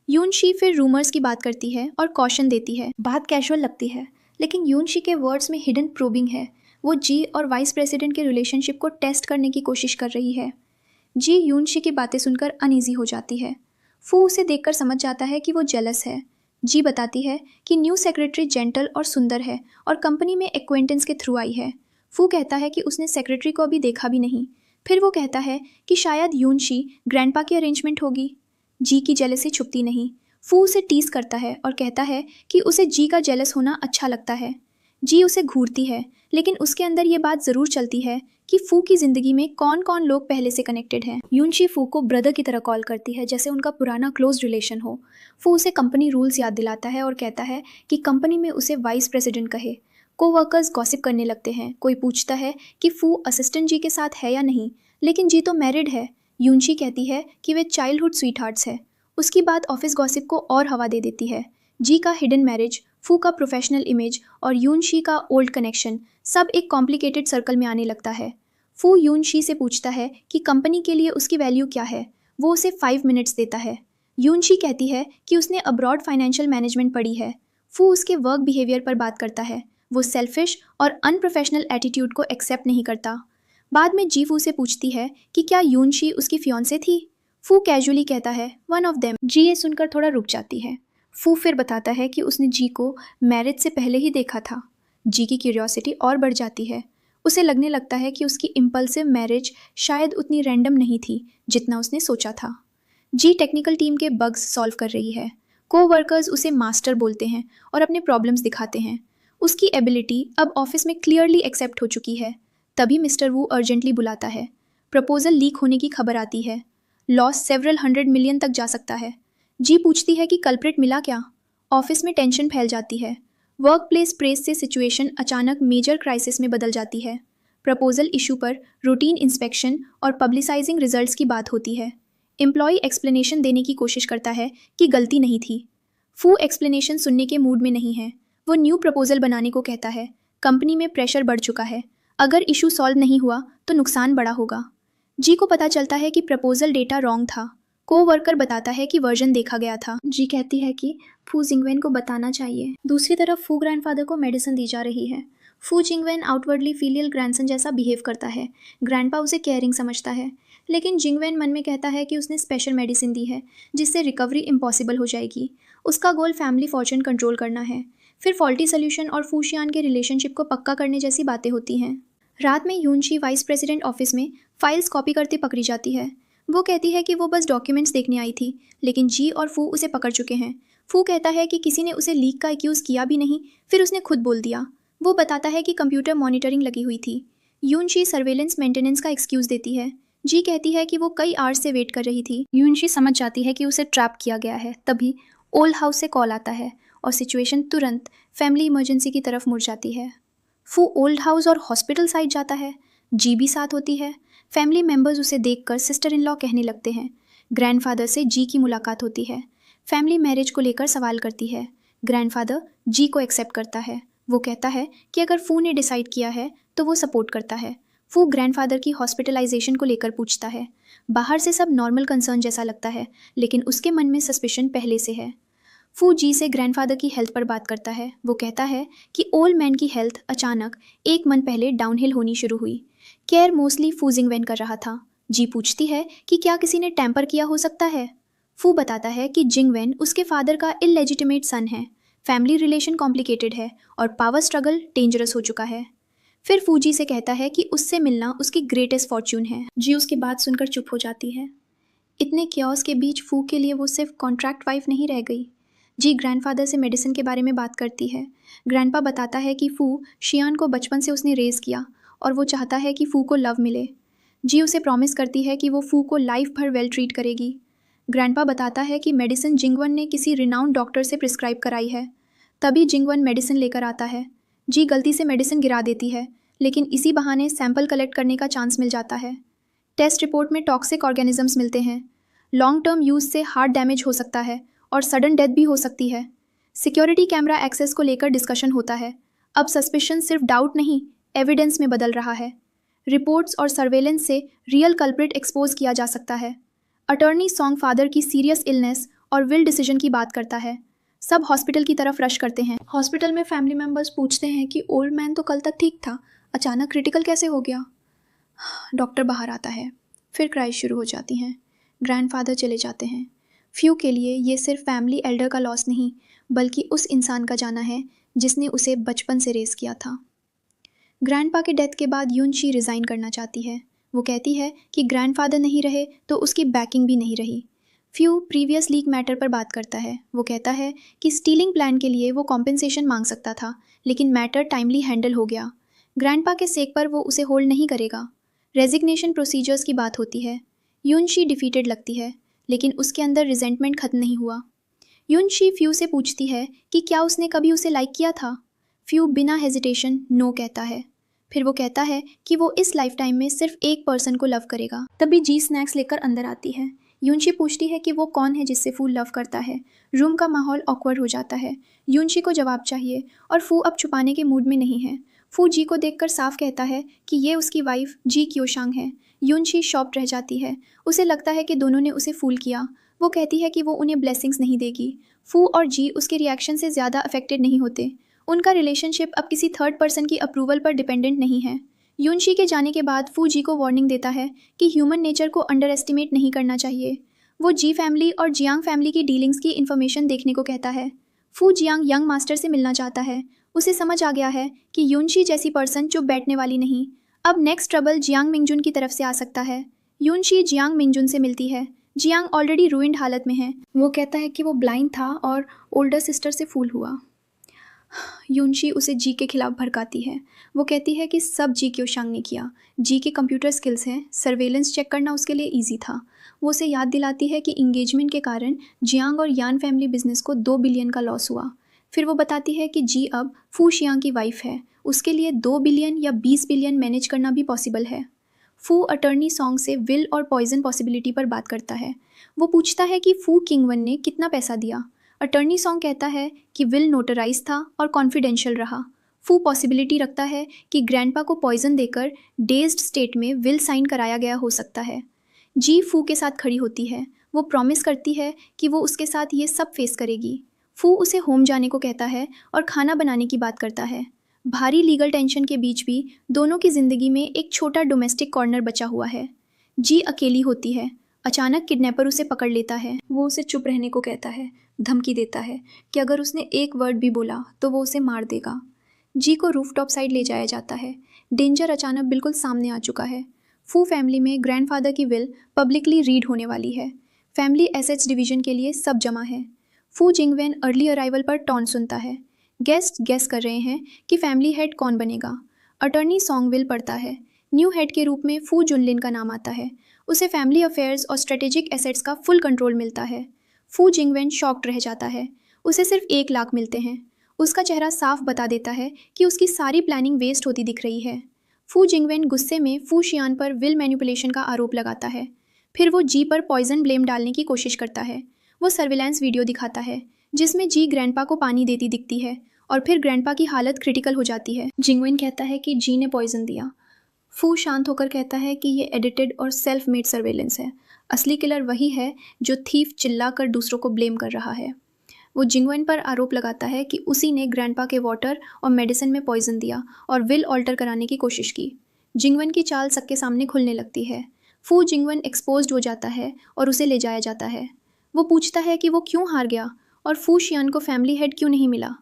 Speaker 1: यून शी फिर रूमर्स की बात करती है और कॉशन देती है। बात कैजुअल लगती है लेकिन यून शी के वर्ड्स में हिडन प्रोबिंग है। वो जी और वाइस प्रेसिडेंट के रिलेशनशिप को टेस्ट करने की कोशिश कर रही है। जी यून शी की बातें सुनकर अनईजी हो जाती है। फू उसे देखकर समझ जाता है कि वो जेलस है। जी बताती है कि न्यू सेक्रेटरी जेंटल और सुंदर है और कंपनी में एक्वेंटेंस के थ्रू आई है। फू कहता है कि उसने सेक्रेटरी को अभी देखा भी नहीं। फिर वो कहता है कि शायद यून शी ग्रैंडपा की अरेंजमेंट होगी। जी की जेलसी छुपती नहीं। फू उसे टीज करता है और कहता है कि उसे जी का जेलस होना अच्छा लगता है। जी उसे घूरती है लेकिन उसके अंदर ये बात ज़रूर चलती है कि फू की ज़िंदगी में कौन कौन लोग पहले से कनेक्टेड हैं। यून शी फू को ब्रदर की तरह कॉल करती है जैसे उनका पुराना क्लोज रिलेशन हो। फू उसे कंपनी रूल्स याद दिलाता है और कहता है कि कंपनी में उसे वाइस प्रेसिडेंट कहे। कोवर्कर्स गॉसिप करने लगते हैं। कोई पूछता है कि फू असिस्टेंट जी के साथ है या नहीं, लेकिन जी तो मैरिड है। यूनशी कहती है कि वे चाइल्डहुड स्वीटहार्ट्स है। उसकी बात ऑफिस गॉसिप को और हवा दे देती है। जी का हिडन मैरिज, फू का प्रोफेशनल इमेज और यूनशी का ओल्ड कनेक्शन सब एक कॉम्प्लिकेटेड सर्कल में आने लगता है। फू यूनशी से पूछता है कि कंपनी के लिए उसकी वैल्यू क्या है। वो उसे 5 मिनट्स देता है। यूनशी कहती है कि उसने अब्रॉड फाइनेंशियल मैनेजमेंट पढ़ी है। फू उसके वर्क बिहेवियर पर बात करता है। वो सेल्फिश और अनप्रोफेशनल एटीट्यूड को एक्सेप्ट नहीं करता। बाद में जी फू से पूछती है कि क्या यूनशी उसकी फियांसे थी। फू कैजुअली कहता है वन ऑफ देम। जी ये सुनकर थोड़ा रुक जाती है। फू फिर बताता है कि उसने जी को मैरिज से पहले ही देखा था। जी की क्यूरियोसिटी और बढ़ जाती है। उसे लगने लगता है कि उसकी इम्पल्सिव मैरिज शायद उतनी रैंडम नहीं थी जितना उसने सोचा था। जी टेक्निकल टीम के बग्स सॉल्व कर रही है। कोवर्कर्स उसे मास्टर बोलते हैं और अपने प्रॉब्लम्स दिखाते हैं। उसकी एबिलिटी अब ऑफिस में क्लियरली एक्सेप्ट हो चुकी है। तभी मिस्टर वू अर्जेंटली बुलाता है। प्रपोजल लीक होने की खबर आती है। लॉस सेवरल 100 मिलियन तक जा सकता है। जी पूछती है कि कल्प्रिट मिला क्या। ऑफिस में टेंशन फैल जाती है। वर्क प्लेस प्रेस से सिचुएशन अचानक मेजर क्राइसिस में बदल जाती है। प्रपोजल इशू पर रूटीन इंस्पेक्शन और पब्लिसाइजिंग रिजल्ट्स की बात होती है। एम्प्लॉय एक्सप्लेनेशन देने की कोशिश करता है कि गलती नहीं थी। फू एक्सप्लेनेशन सुनने के मूड में नहीं है। वो न्यू प्रपोजल बनाने को कहता है। कंपनी में प्रेशर बढ़ चुका है। अगर इशू सॉल्व नहीं हुआ तो नुकसान बड़ा होगा। जी को पता चलता है कि प्रपोजल डेटा रॉन्ग था। कोवर्कर बताता है कि वर्जन देखा गया था। जी कहती है कि फू जिंगवेन को बताना चाहिए। दूसरी तरफ फू ग्रैंडफादर को मेडिसिन दी जा रही है। फू जिंगवेन आउटवर्डली फीलियल ग्रैंडसन जैसा बिहेव करता है। ग्रैंडपा उसे केयरिंग समझता है, लेकिन जिंगवेन मन में कहता है कि उसने स्पेशल मेडिसिन दी है जिससे रिकवरी इम्पॉसिबल हो जाएगी। उसका गोल फैमिली फॉर्चून कंट्रोल करना है। फिर फॉल्टी सोल्यूशन और फूशियान के रिलेशनशिप को पक्का करने जैसी बातें होती हैं। रात में यूनशी वाइस प्रेसिडेंट ऑफिस में फाइल्स कॉपी करते पकड़ी जाती है। वो कहती है कि वो बस डॉक्यूमेंट्स देखने आई थी, लेकिन जी और फू उसे पकड़ चुके हैं। फू कहता है कि किसी ने उसे लीक का एक्यूज़ किया भी नहीं, फिर उसने खुद बोल दिया। वो बताता है कि कंप्यूटर मॉनिटरिंग लगी हुई थी। यूनशी सर्वेलेंस मेंटेनेंस का एक्सक्यूज़ देती है। जी कहती है कि वो कई आवर्स से वेट कर रही थी। यूनशी समझ जाती है कि उसे ट्रैप किया गया है। तभी ओल्ड हाउस से कॉल आता है और सिचुएशन तुरंत फैमिली इमरजेंसी की तरफ मुड़ जाती है। फू ओल्ड हाउस और हॉस्पिटल साइड जाता है। जी भी साथ होती है। फैमिली मेंबर्स उसे देखकर सिस्टर इन लॉ कहने लगते हैं। ग्रैंडफादर से जी की मुलाकात होती है। फैमिली मैरिज को लेकर सवाल करती है। ग्रैंडफादर जी को एक्सेप्ट करता है। वो कहता है कि अगर फू ने डिसाइड किया है तो वो सपोर्ट करता है। फू ग्रैंडफादर की हॉस्पिटलाइजेशन को लेकर पूछता है। बाहर से सब नॉर्मल कंसर्न जैसा लगता है, लेकिन उसके मन में सस्पिशन पहले से है। फू जी से ग्रैंडफादर की हेल्थ पर बात करता है। वो कहता है कि ओल्ड मैन की हेल्थ अचानक 1 मंथ पहले डाउनहिल होनी शुरू हुई। केयर मोस्टली फू जिंगवेन कर रहा था। जी पूछती है कि क्या किसी ने टैंपर किया हो सकता है। फू बताता है कि जिंगवेन उसके फादर का इलेजिटिमेट सन है। फैमिली रिलेशन कॉम्प्लिकेटेड है और पावर स्ट्रगल डेंजरस हो चुका है। फिर फू जी से कहता है कि उससे मिलना उसकी ग्रेटेस्ट फॉर्च्यून है। जी उसकी बात सुनकर चुप हो जाती है। इतने क्योस के बीच फू के लिए वो सिर्फ कॉन्ट्रैक्ट वाइफ नहीं रह गई। जी ग्रैंडफादर से मेडिसिन के बारे में बात करती है। ग्रैंडपा बताता है कि फू शियान को बचपन से उसने रेज़ किया और वो चाहता है कि फू को लव मिले। जी उसे प्रॉमिस करती है कि वो फू को लाइफ भर वेल ट्रीट करेगी। ग्रैंडपा बताता है कि मेडिसिन जिंगवन ने किसी रिनाउंड डॉक्टर से प्रिस्क्राइब कराई है। तभी जिंगवन मेडिसिन लेकर आता है। जी गलती से मेडिसिन गिरा देती है, लेकिन इसी बहाने सैंपल कलेक्ट करने का चांस मिल जाता है। टेस्ट रिपोर्ट में टॉक्सिक ऑर्गेनिजम्स मिलते हैं। लॉन्ग टर्म यूज़ से हार्ट डैमेज हो सकता है और सडन डेथ भी हो सकती है। सिक्योरिटी कैमरा एक्सेस को लेकर डिस्कशन होता है। अब सस्पिशन सिर्फ डाउट नहीं, एविडेंस में बदल रहा है। रिपोर्ट्स और सर्वेलेंस से रियल कल्प्रिट एक्सपोज किया जा सकता है। अटॉर्नी सॉन्ग फादर की सीरियस इलनेस और विल डिसीजन की बात करता है। सब हॉस्पिटल की तरफ रश करते हैं। हॉस्पिटल में फैमिली मेंबर्स पूछते हैं कि ओल्ड मैन तो कल तक ठीक था, अचानक क्रिटिकल कैसे हो गया। डॉक्टर बाहर आता है। फिर क्राइज शुरू हो जाती हैं। ग्रैंडफादर चले जाते हैं। फ्यू के लिए ये सिर्फ फैमिली एल्डर का लॉस नहीं, बल्कि उस इंसान का जाना है जिसने उसे बचपन से रेस किया था। ग्रैंडपा के डेथ के बाद यूनशी रिज़ाइन करना चाहती है। वो कहती है कि ग्रैंडफादर नहीं रहे तो उसकी बैकिंग भी नहीं रही। फ्यू प्रीवियस लीक मैटर पर बात करता है। वो कहता है कि स्टीलिंग प्लान के लिए वो कॉम्पेंसेशन मांग सकता था, लेकिन मैटर टाइमली हैंडल हो गया। ग्रैंडपा के सेक पर वो उसे होल्ड नहीं करेगा। रेजिग्नेशन प्रोसीजर्स की बात होती है। यूनशी डिफीटेड लगती है, लेकिन उसके अंदर रिजेंटमेंट खत्म नहीं हुआ। यूनशी फ्यू से पूछती है कि क्या उसने कभी उसे लाइक किया था। फ्यू बिना हेजिटेशन नो कहता है। फिर वो कहता है कि वो इस लाइफ टाइम में सिर्फ एक पर्सन को लव करेगा। तभी जी स्नैक्स लेकर अंदर आती है। यूनशी पूछती है कि वो कौन है जिससे फू लव करता है। रूम का माहौल ऑकवर्ड हो जाता है। यूनशी को जवाब चाहिए और फू अब छुपाने के मूड में नहीं है। फू जी को देखकर साफ कहता है कि ये उसकी वाइफ जी क्योशांग है। यूनशी शॉक्ड रह जाती है। उसे लगता है कि दोनों ने उसे फूल किया। वो कहती है कि वो उन्हें ब्लेसिंग्स नहीं देगी। फू और जी उसके रिएक्शन से ज़्यादा अफेक्टेड नहीं होते। उनका रिलेशनशिप अब किसी थर्ड पर्सन की अप्रूवल पर डिपेंडेंट नहीं है। यूनशी के जाने के बाद फू जी को वार्निंग देता है कि ह्यूमन नेचर को अंडर एस्टिमेट नहीं करना चाहिए। वो जी फैमिली और जियांग फैमिली की डीलिंग्स की इन्फॉर्मेशन देखने को कहता है। फू जियांग यंग मास्टर से मिलना चाहता है। उसे समझ आ गया है कि यूनशी जैसी पर्सन चुप बैठने वाली नहीं। अब नेक्स्ट ट्रबल जियांग मिंगजुन की तरफ से आ सकता है। यूनशी जियांग मिंगजुन से मिलती है। जियांग ऑलरेडी रूइंड हालत में है। वो कहता है कि वो ब्लाइंड था और ओल्डर सिस्टर से फूल हुआ। यूनशी उसे जी के खिलाफ भड़काती है। वो कहती है कि सब जी क्योशांग ने किया। जी के कंप्यूटर स्किल्स हैं, सर्वेलेंस चेक करना उसके लिए ईजी था। वो उसे याद दिलाती है कि इंगेजमेंट के कारण जियांग और यान फैमिली बिजनेस को 2 बिलियन का लॉस हुआ। फिर वो बताती है कि जी अब फू शियांग की वाइफ है, उसके लिए 2 बिलियन या 20 बिलियन मैनेज करना भी पॉसिबल है। फू अटर्नी सॉन्ग से विल और पॉइजन पॉसिबिलिटी पर बात करता है। वो पूछता है कि फू किंगवन ने कितना पैसा दिया। अटर्नी सॉन्ग कहता है कि विल नोटराइज था और कॉन्फिडेंशियल रहा। फू पॉसिबिलिटी रखता है कि ग्रैंडपा को पॉइजन देकर डेज्ड स्टेट में विल साइन कराया गया हो सकता है। जी फू के साथ खड़ी होती है। वो प्रॉमिस करती है कि वो उसके साथ ये सब फेस करेगी। फू उसे होम जाने को कहता है और खाना बनाने की बात करता है। भारी लीगल टेंशन के बीच भी दोनों की ज़िंदगी में एक छोटा डोमेस्टिक कॉर्नर बचा हुआ है। जी अकेली होती है। अचानक किडनैपर उसे पकड़ लेता है। वो उसे चुप रहने को कहता है, धमकी देता है कि अगर उसने एक वर्ड भी बोला तो वो उसे मार देगा। जी को रूफटॉप साइड ले जाया जाता है। डेंजर अचानक बिल्कुल सामने आ चुका है। फू फैमिली में ग्रैंडफादर की विल पब्लिकली रीड होने वाली है। फैमिली एसेट्स डिवीजन के लिए सब जमा है। फू जिंगवेन अर्ली अराइवल पर टॉन्ट सुनता है। गेस्ट गेस कर रहे हैं कि फैमिली हेड कौन बनेगा। अटर्नी सॉन्ग विल पढ़ता है। न्यू हेड के रूप में फू जुनलिन का नाम आता है। उसे फैमिली अफेयर्स और स्ट्रेटेजिक एसेट्स का फुल कंट्रोल मिलता है। फू जिंगवेन शॉक्ड रह जाता है। उसे सिर्फ 1 लाख मिलते हैं। उसका चेहरा साफ बता देता है कि उसकी सारी प्लानिंग वेस्ट होती दिख रही है। फू जिंगवेन गुस्से में फू शियान पर विल मैनिपुलेशन का आरोप लगाता है। फिर वो जी पर पॉइजन ब्लेम डालने की कोशिश करता है। वो सर्विलांस वीडियो दिखाता है जिसमें जी ग्रैंडपा को पानी देती दिखती है और फिर ग्रैंडपा की हालत क्रिटिकल हो जाती है। जिंगवेन कहता है कि जी ने पॉइजन दिया। फू शांत होकर कहता है कि ये एडिटेड और सेल्फ मेड सर्वेलेंस है। असली किलर वही है जो थीफ चिल्लाकर दूसरों को ब्लेम कर रहा है। वो जिंगवेन पर आरोप लगाता है कि उसी ने ग्रैंडपा के वाटर और मेडिसिन में पॉइजन दिया और विल ऑल्टर कराने की कोशिश की। जिंगवेन की चाल सबके सामने खुलने लगती है। फू जिंगवेन एक्सपोज्ड हो जाता है और उसे ले जाया जाता है। वो पूछता है कि वो क्यों हार गया और फू शियन को फैमिली हेड क्यों नहीं मिला।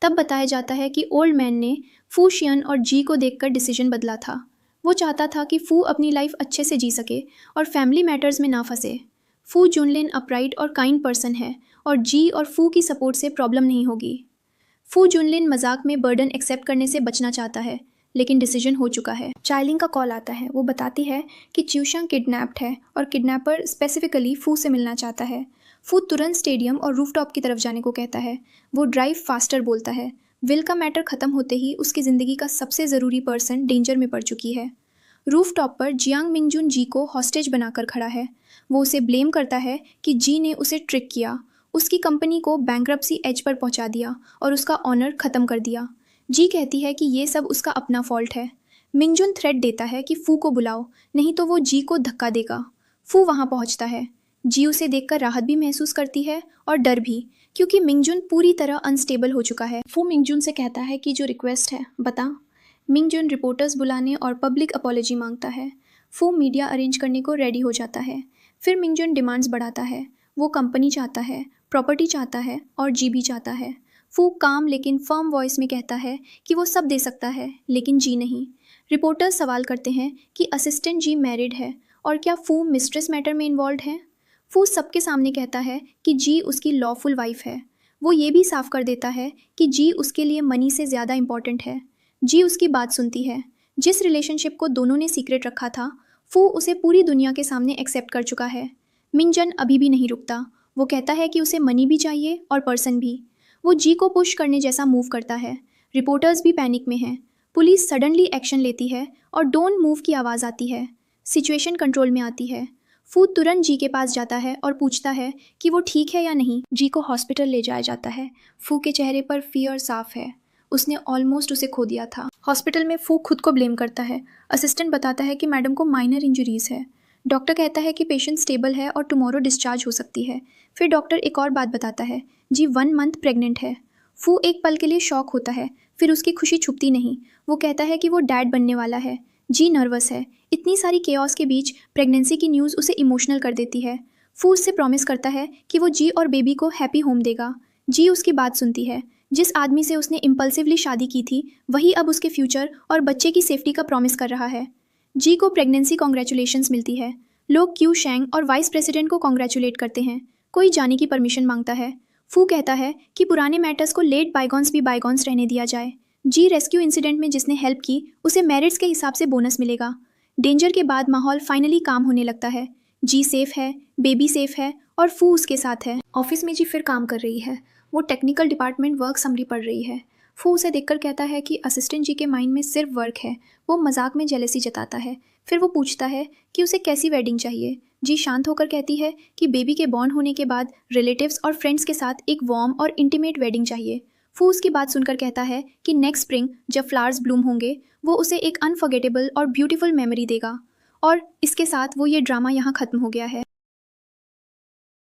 Speaker 1: तब बताया जाता है कि ओल्ड मैन ने फू शियन और जी को देखकर डिसीजन बदला था। वो चाहता था कि फू अपनी लाइफ अच्छे से जी सके और फैमिली मैटर्स में ना फंसे। फू जुनलिन अपराइट और काइंड पर्सन है और जी और फू की सपोर्ट से प्रॉब्लम नहीं होगी। फू जुनलिन मजाक में बर्डन एक्सेप्ट करने से बचना चाहता है, लेकिन डिसीजन हो चुका है। चाइलिंग का कॉल आता है। वो बताती है कि च्यूशंग किडनैप्ड है और किडनैपर स्पेसिफिकली फू से मिलना चाहता है। फू तुरंत स्टेडियम और रूफटॉप की तरफ जाने को कहता है। वो ड्राइव फास्टर बोलता है। विल का मैटर ख़त्म होते ही उसकी ज़िंदगी का सबसे ज़रूरी पर्सन डेंजर में पड़ चुकी है। रूफ टॉप पर जियांग मिंगजुन जी को हॉस्टेज बनाकर खड़ा है। वो उसे ब्लेम करता है कि जी ने उसे ट्रिक किया, उसकी कंपनी को बैंक्रप्सी एज पर पहुंचा दिया और उसका ऑनर ख़त्म कर दिया। जी कहती है कि ये सब उसका अपना फॉल्ट है। मिंगजुन थ्रेट देता है कि फू को बुलाओ, नहीं तो वो जी को धक्का देगा। फू वहाँ पहुँचता है। जी उसे देखकर राहत भी महसूस करती है और डर भी, क्योंकि मिंगजुन पूरी तरह अनस्टेबल हो चुका है। फू मिंगजुन से कहता है कि जो रिक्वेस्ट है बता। मिंगजुन रिपोर्टर्स बुलाने और पब्लिक अपॉलॉजी मांगता है। फू मीडिया अरेंज करने को रेडी हो जाता है। फिर मिंगजुन डिमांड्स बढ़ाता है। वो कंपनी चाहता है, प्रॉपर्टी चाहता है और जी भी चाहता है। फू काम लेकिन फर्म वॉइस में कहता है कि वो सब दे सकता है, लेकिन जी नहीं। रिपोर्टर्स सवाल करते हैं कि असिस्टेंट जी मैरिड है और क्या फू मिस्ट्रेस मैटर में इन्वॉल्व है। फू सबके सामने कहता है कि जी उसकी लॉफुल वाइफ है। वो ये भी साफ कर देता है कि जी उसके लिए मनी से ज़्यादा इम्पॉर्टेंट है। जी उसकी बात सुनती है। जिस रिलेशनशिप को दोनों ने सीक्रेट रखा था, फू उसे पूरी दुनिया के सामने एक्सेप्ट कर चुका है। मिंगजन अभी भी नहीं रुकता। वो कहता है कि उसे मनी भी चाहिए और पर्सन भी। वो जी को पुश करने जैसा मूव करता है। रिपोर्टर्स भी पैनिक में हैं। पुलिस सडनली एक्शन लेती है और डोंट मूव की आवाज़ आती है। सिचुएशन कंट्रोल में आती है। फू तुरंत जी के पास जाता है और पूछता है कि वो ठीक है या नहीं। जी को हॉस्पिटल ले जाया जाता है। फू के चेहरे पर फियर साफ है। उसने ऑलमोस्ट उसे खो दिया था। हॉस्पिटल में फू खुद को ब्लेम करता है। असिस्टेंट बताता है कि मैडम को माइनर इंजरीज है। डॉक्टर कहता है कि पेशेंट स्टेबल है और टुमारो डिस्चार्ज हो सकती है। फिर डॉक्टर एक और बात बताता है, जी 1 मंथ प्रेग्नेंट है। फू एक पल के लिए शॉक होता है, फिर उसकी खुशी छुपती नहीं। वो कहता है कि वो डैड बनने वाला है। जी नर्वस है। इतनी सारी केओस के बीच प्रेगनेंसी की न्यूज़ उसे इमोशनल कर देती है। फू उससे प्रॉमिस करता है कि वो जी और बेबी को हैप्पी होम देगा। जी उसकी बात सुनती है। जिस आदमी से उसने इम्पल्सिवली शादी की थी, वही अब उसके फ्यूचर और बच्चे की सेफ्टी का प्रॉमिस कर रहा है। जी को प्रेगनेंसी कॉन्ग्रेचुलेशंस मिलती है। लोग क्यू शेंग और वाइस प्रेसिडेंट को कॉन्ग्रेचुलेट करते हैं। कोई जाने की परमिशन मांगता है। फू कहता है कि पुराने मैटर्स को लेट बाइगॉन्स भी बाइगॉन्स रहने दिया जाए। जी रेस्क्यू इंसिडेंट में जिसने हेल्प की, उसे मेरिट्स के हिसाब से बोनस मिलेगा। डेंजर के बाद माहौल फाइनली काम होने लगता है। जी सेफ है, बेबी सेफ है और फू उसके साथ है। ऑफिस में जी फिर काम कर रही है। वो टेक्निकल डिपार्टमेंट वर्क समरी पढ़ रही है। फू उसे देखकर कहता है कि असिस्टेंट जी के माइंड में सिर्फ वर्क है। वो मजाक में जेलसी जताता है। फिर वो पूछता है कि उसे कैसी वेडिंग चाहिए। जी शांत होकर कहती है कि बेबी के बॉर्न होने के बाद रिलेटिव्स और फ्रेंड्स के साथ एक वार्म और इंटीमेट वेडिंग चाहिए। फू उसकी बात सुनकर कहता है कि नेक्स्ट स्प्रिंग जब फ्लावर्स ब्लूम होंगे, वो उसे एक अनफॉरगेटेबल और ब्यूटीफुल मेमोरी देगा। और इसके साथ वो ये ड्रामा यहाँ ख़त्म हो गया है।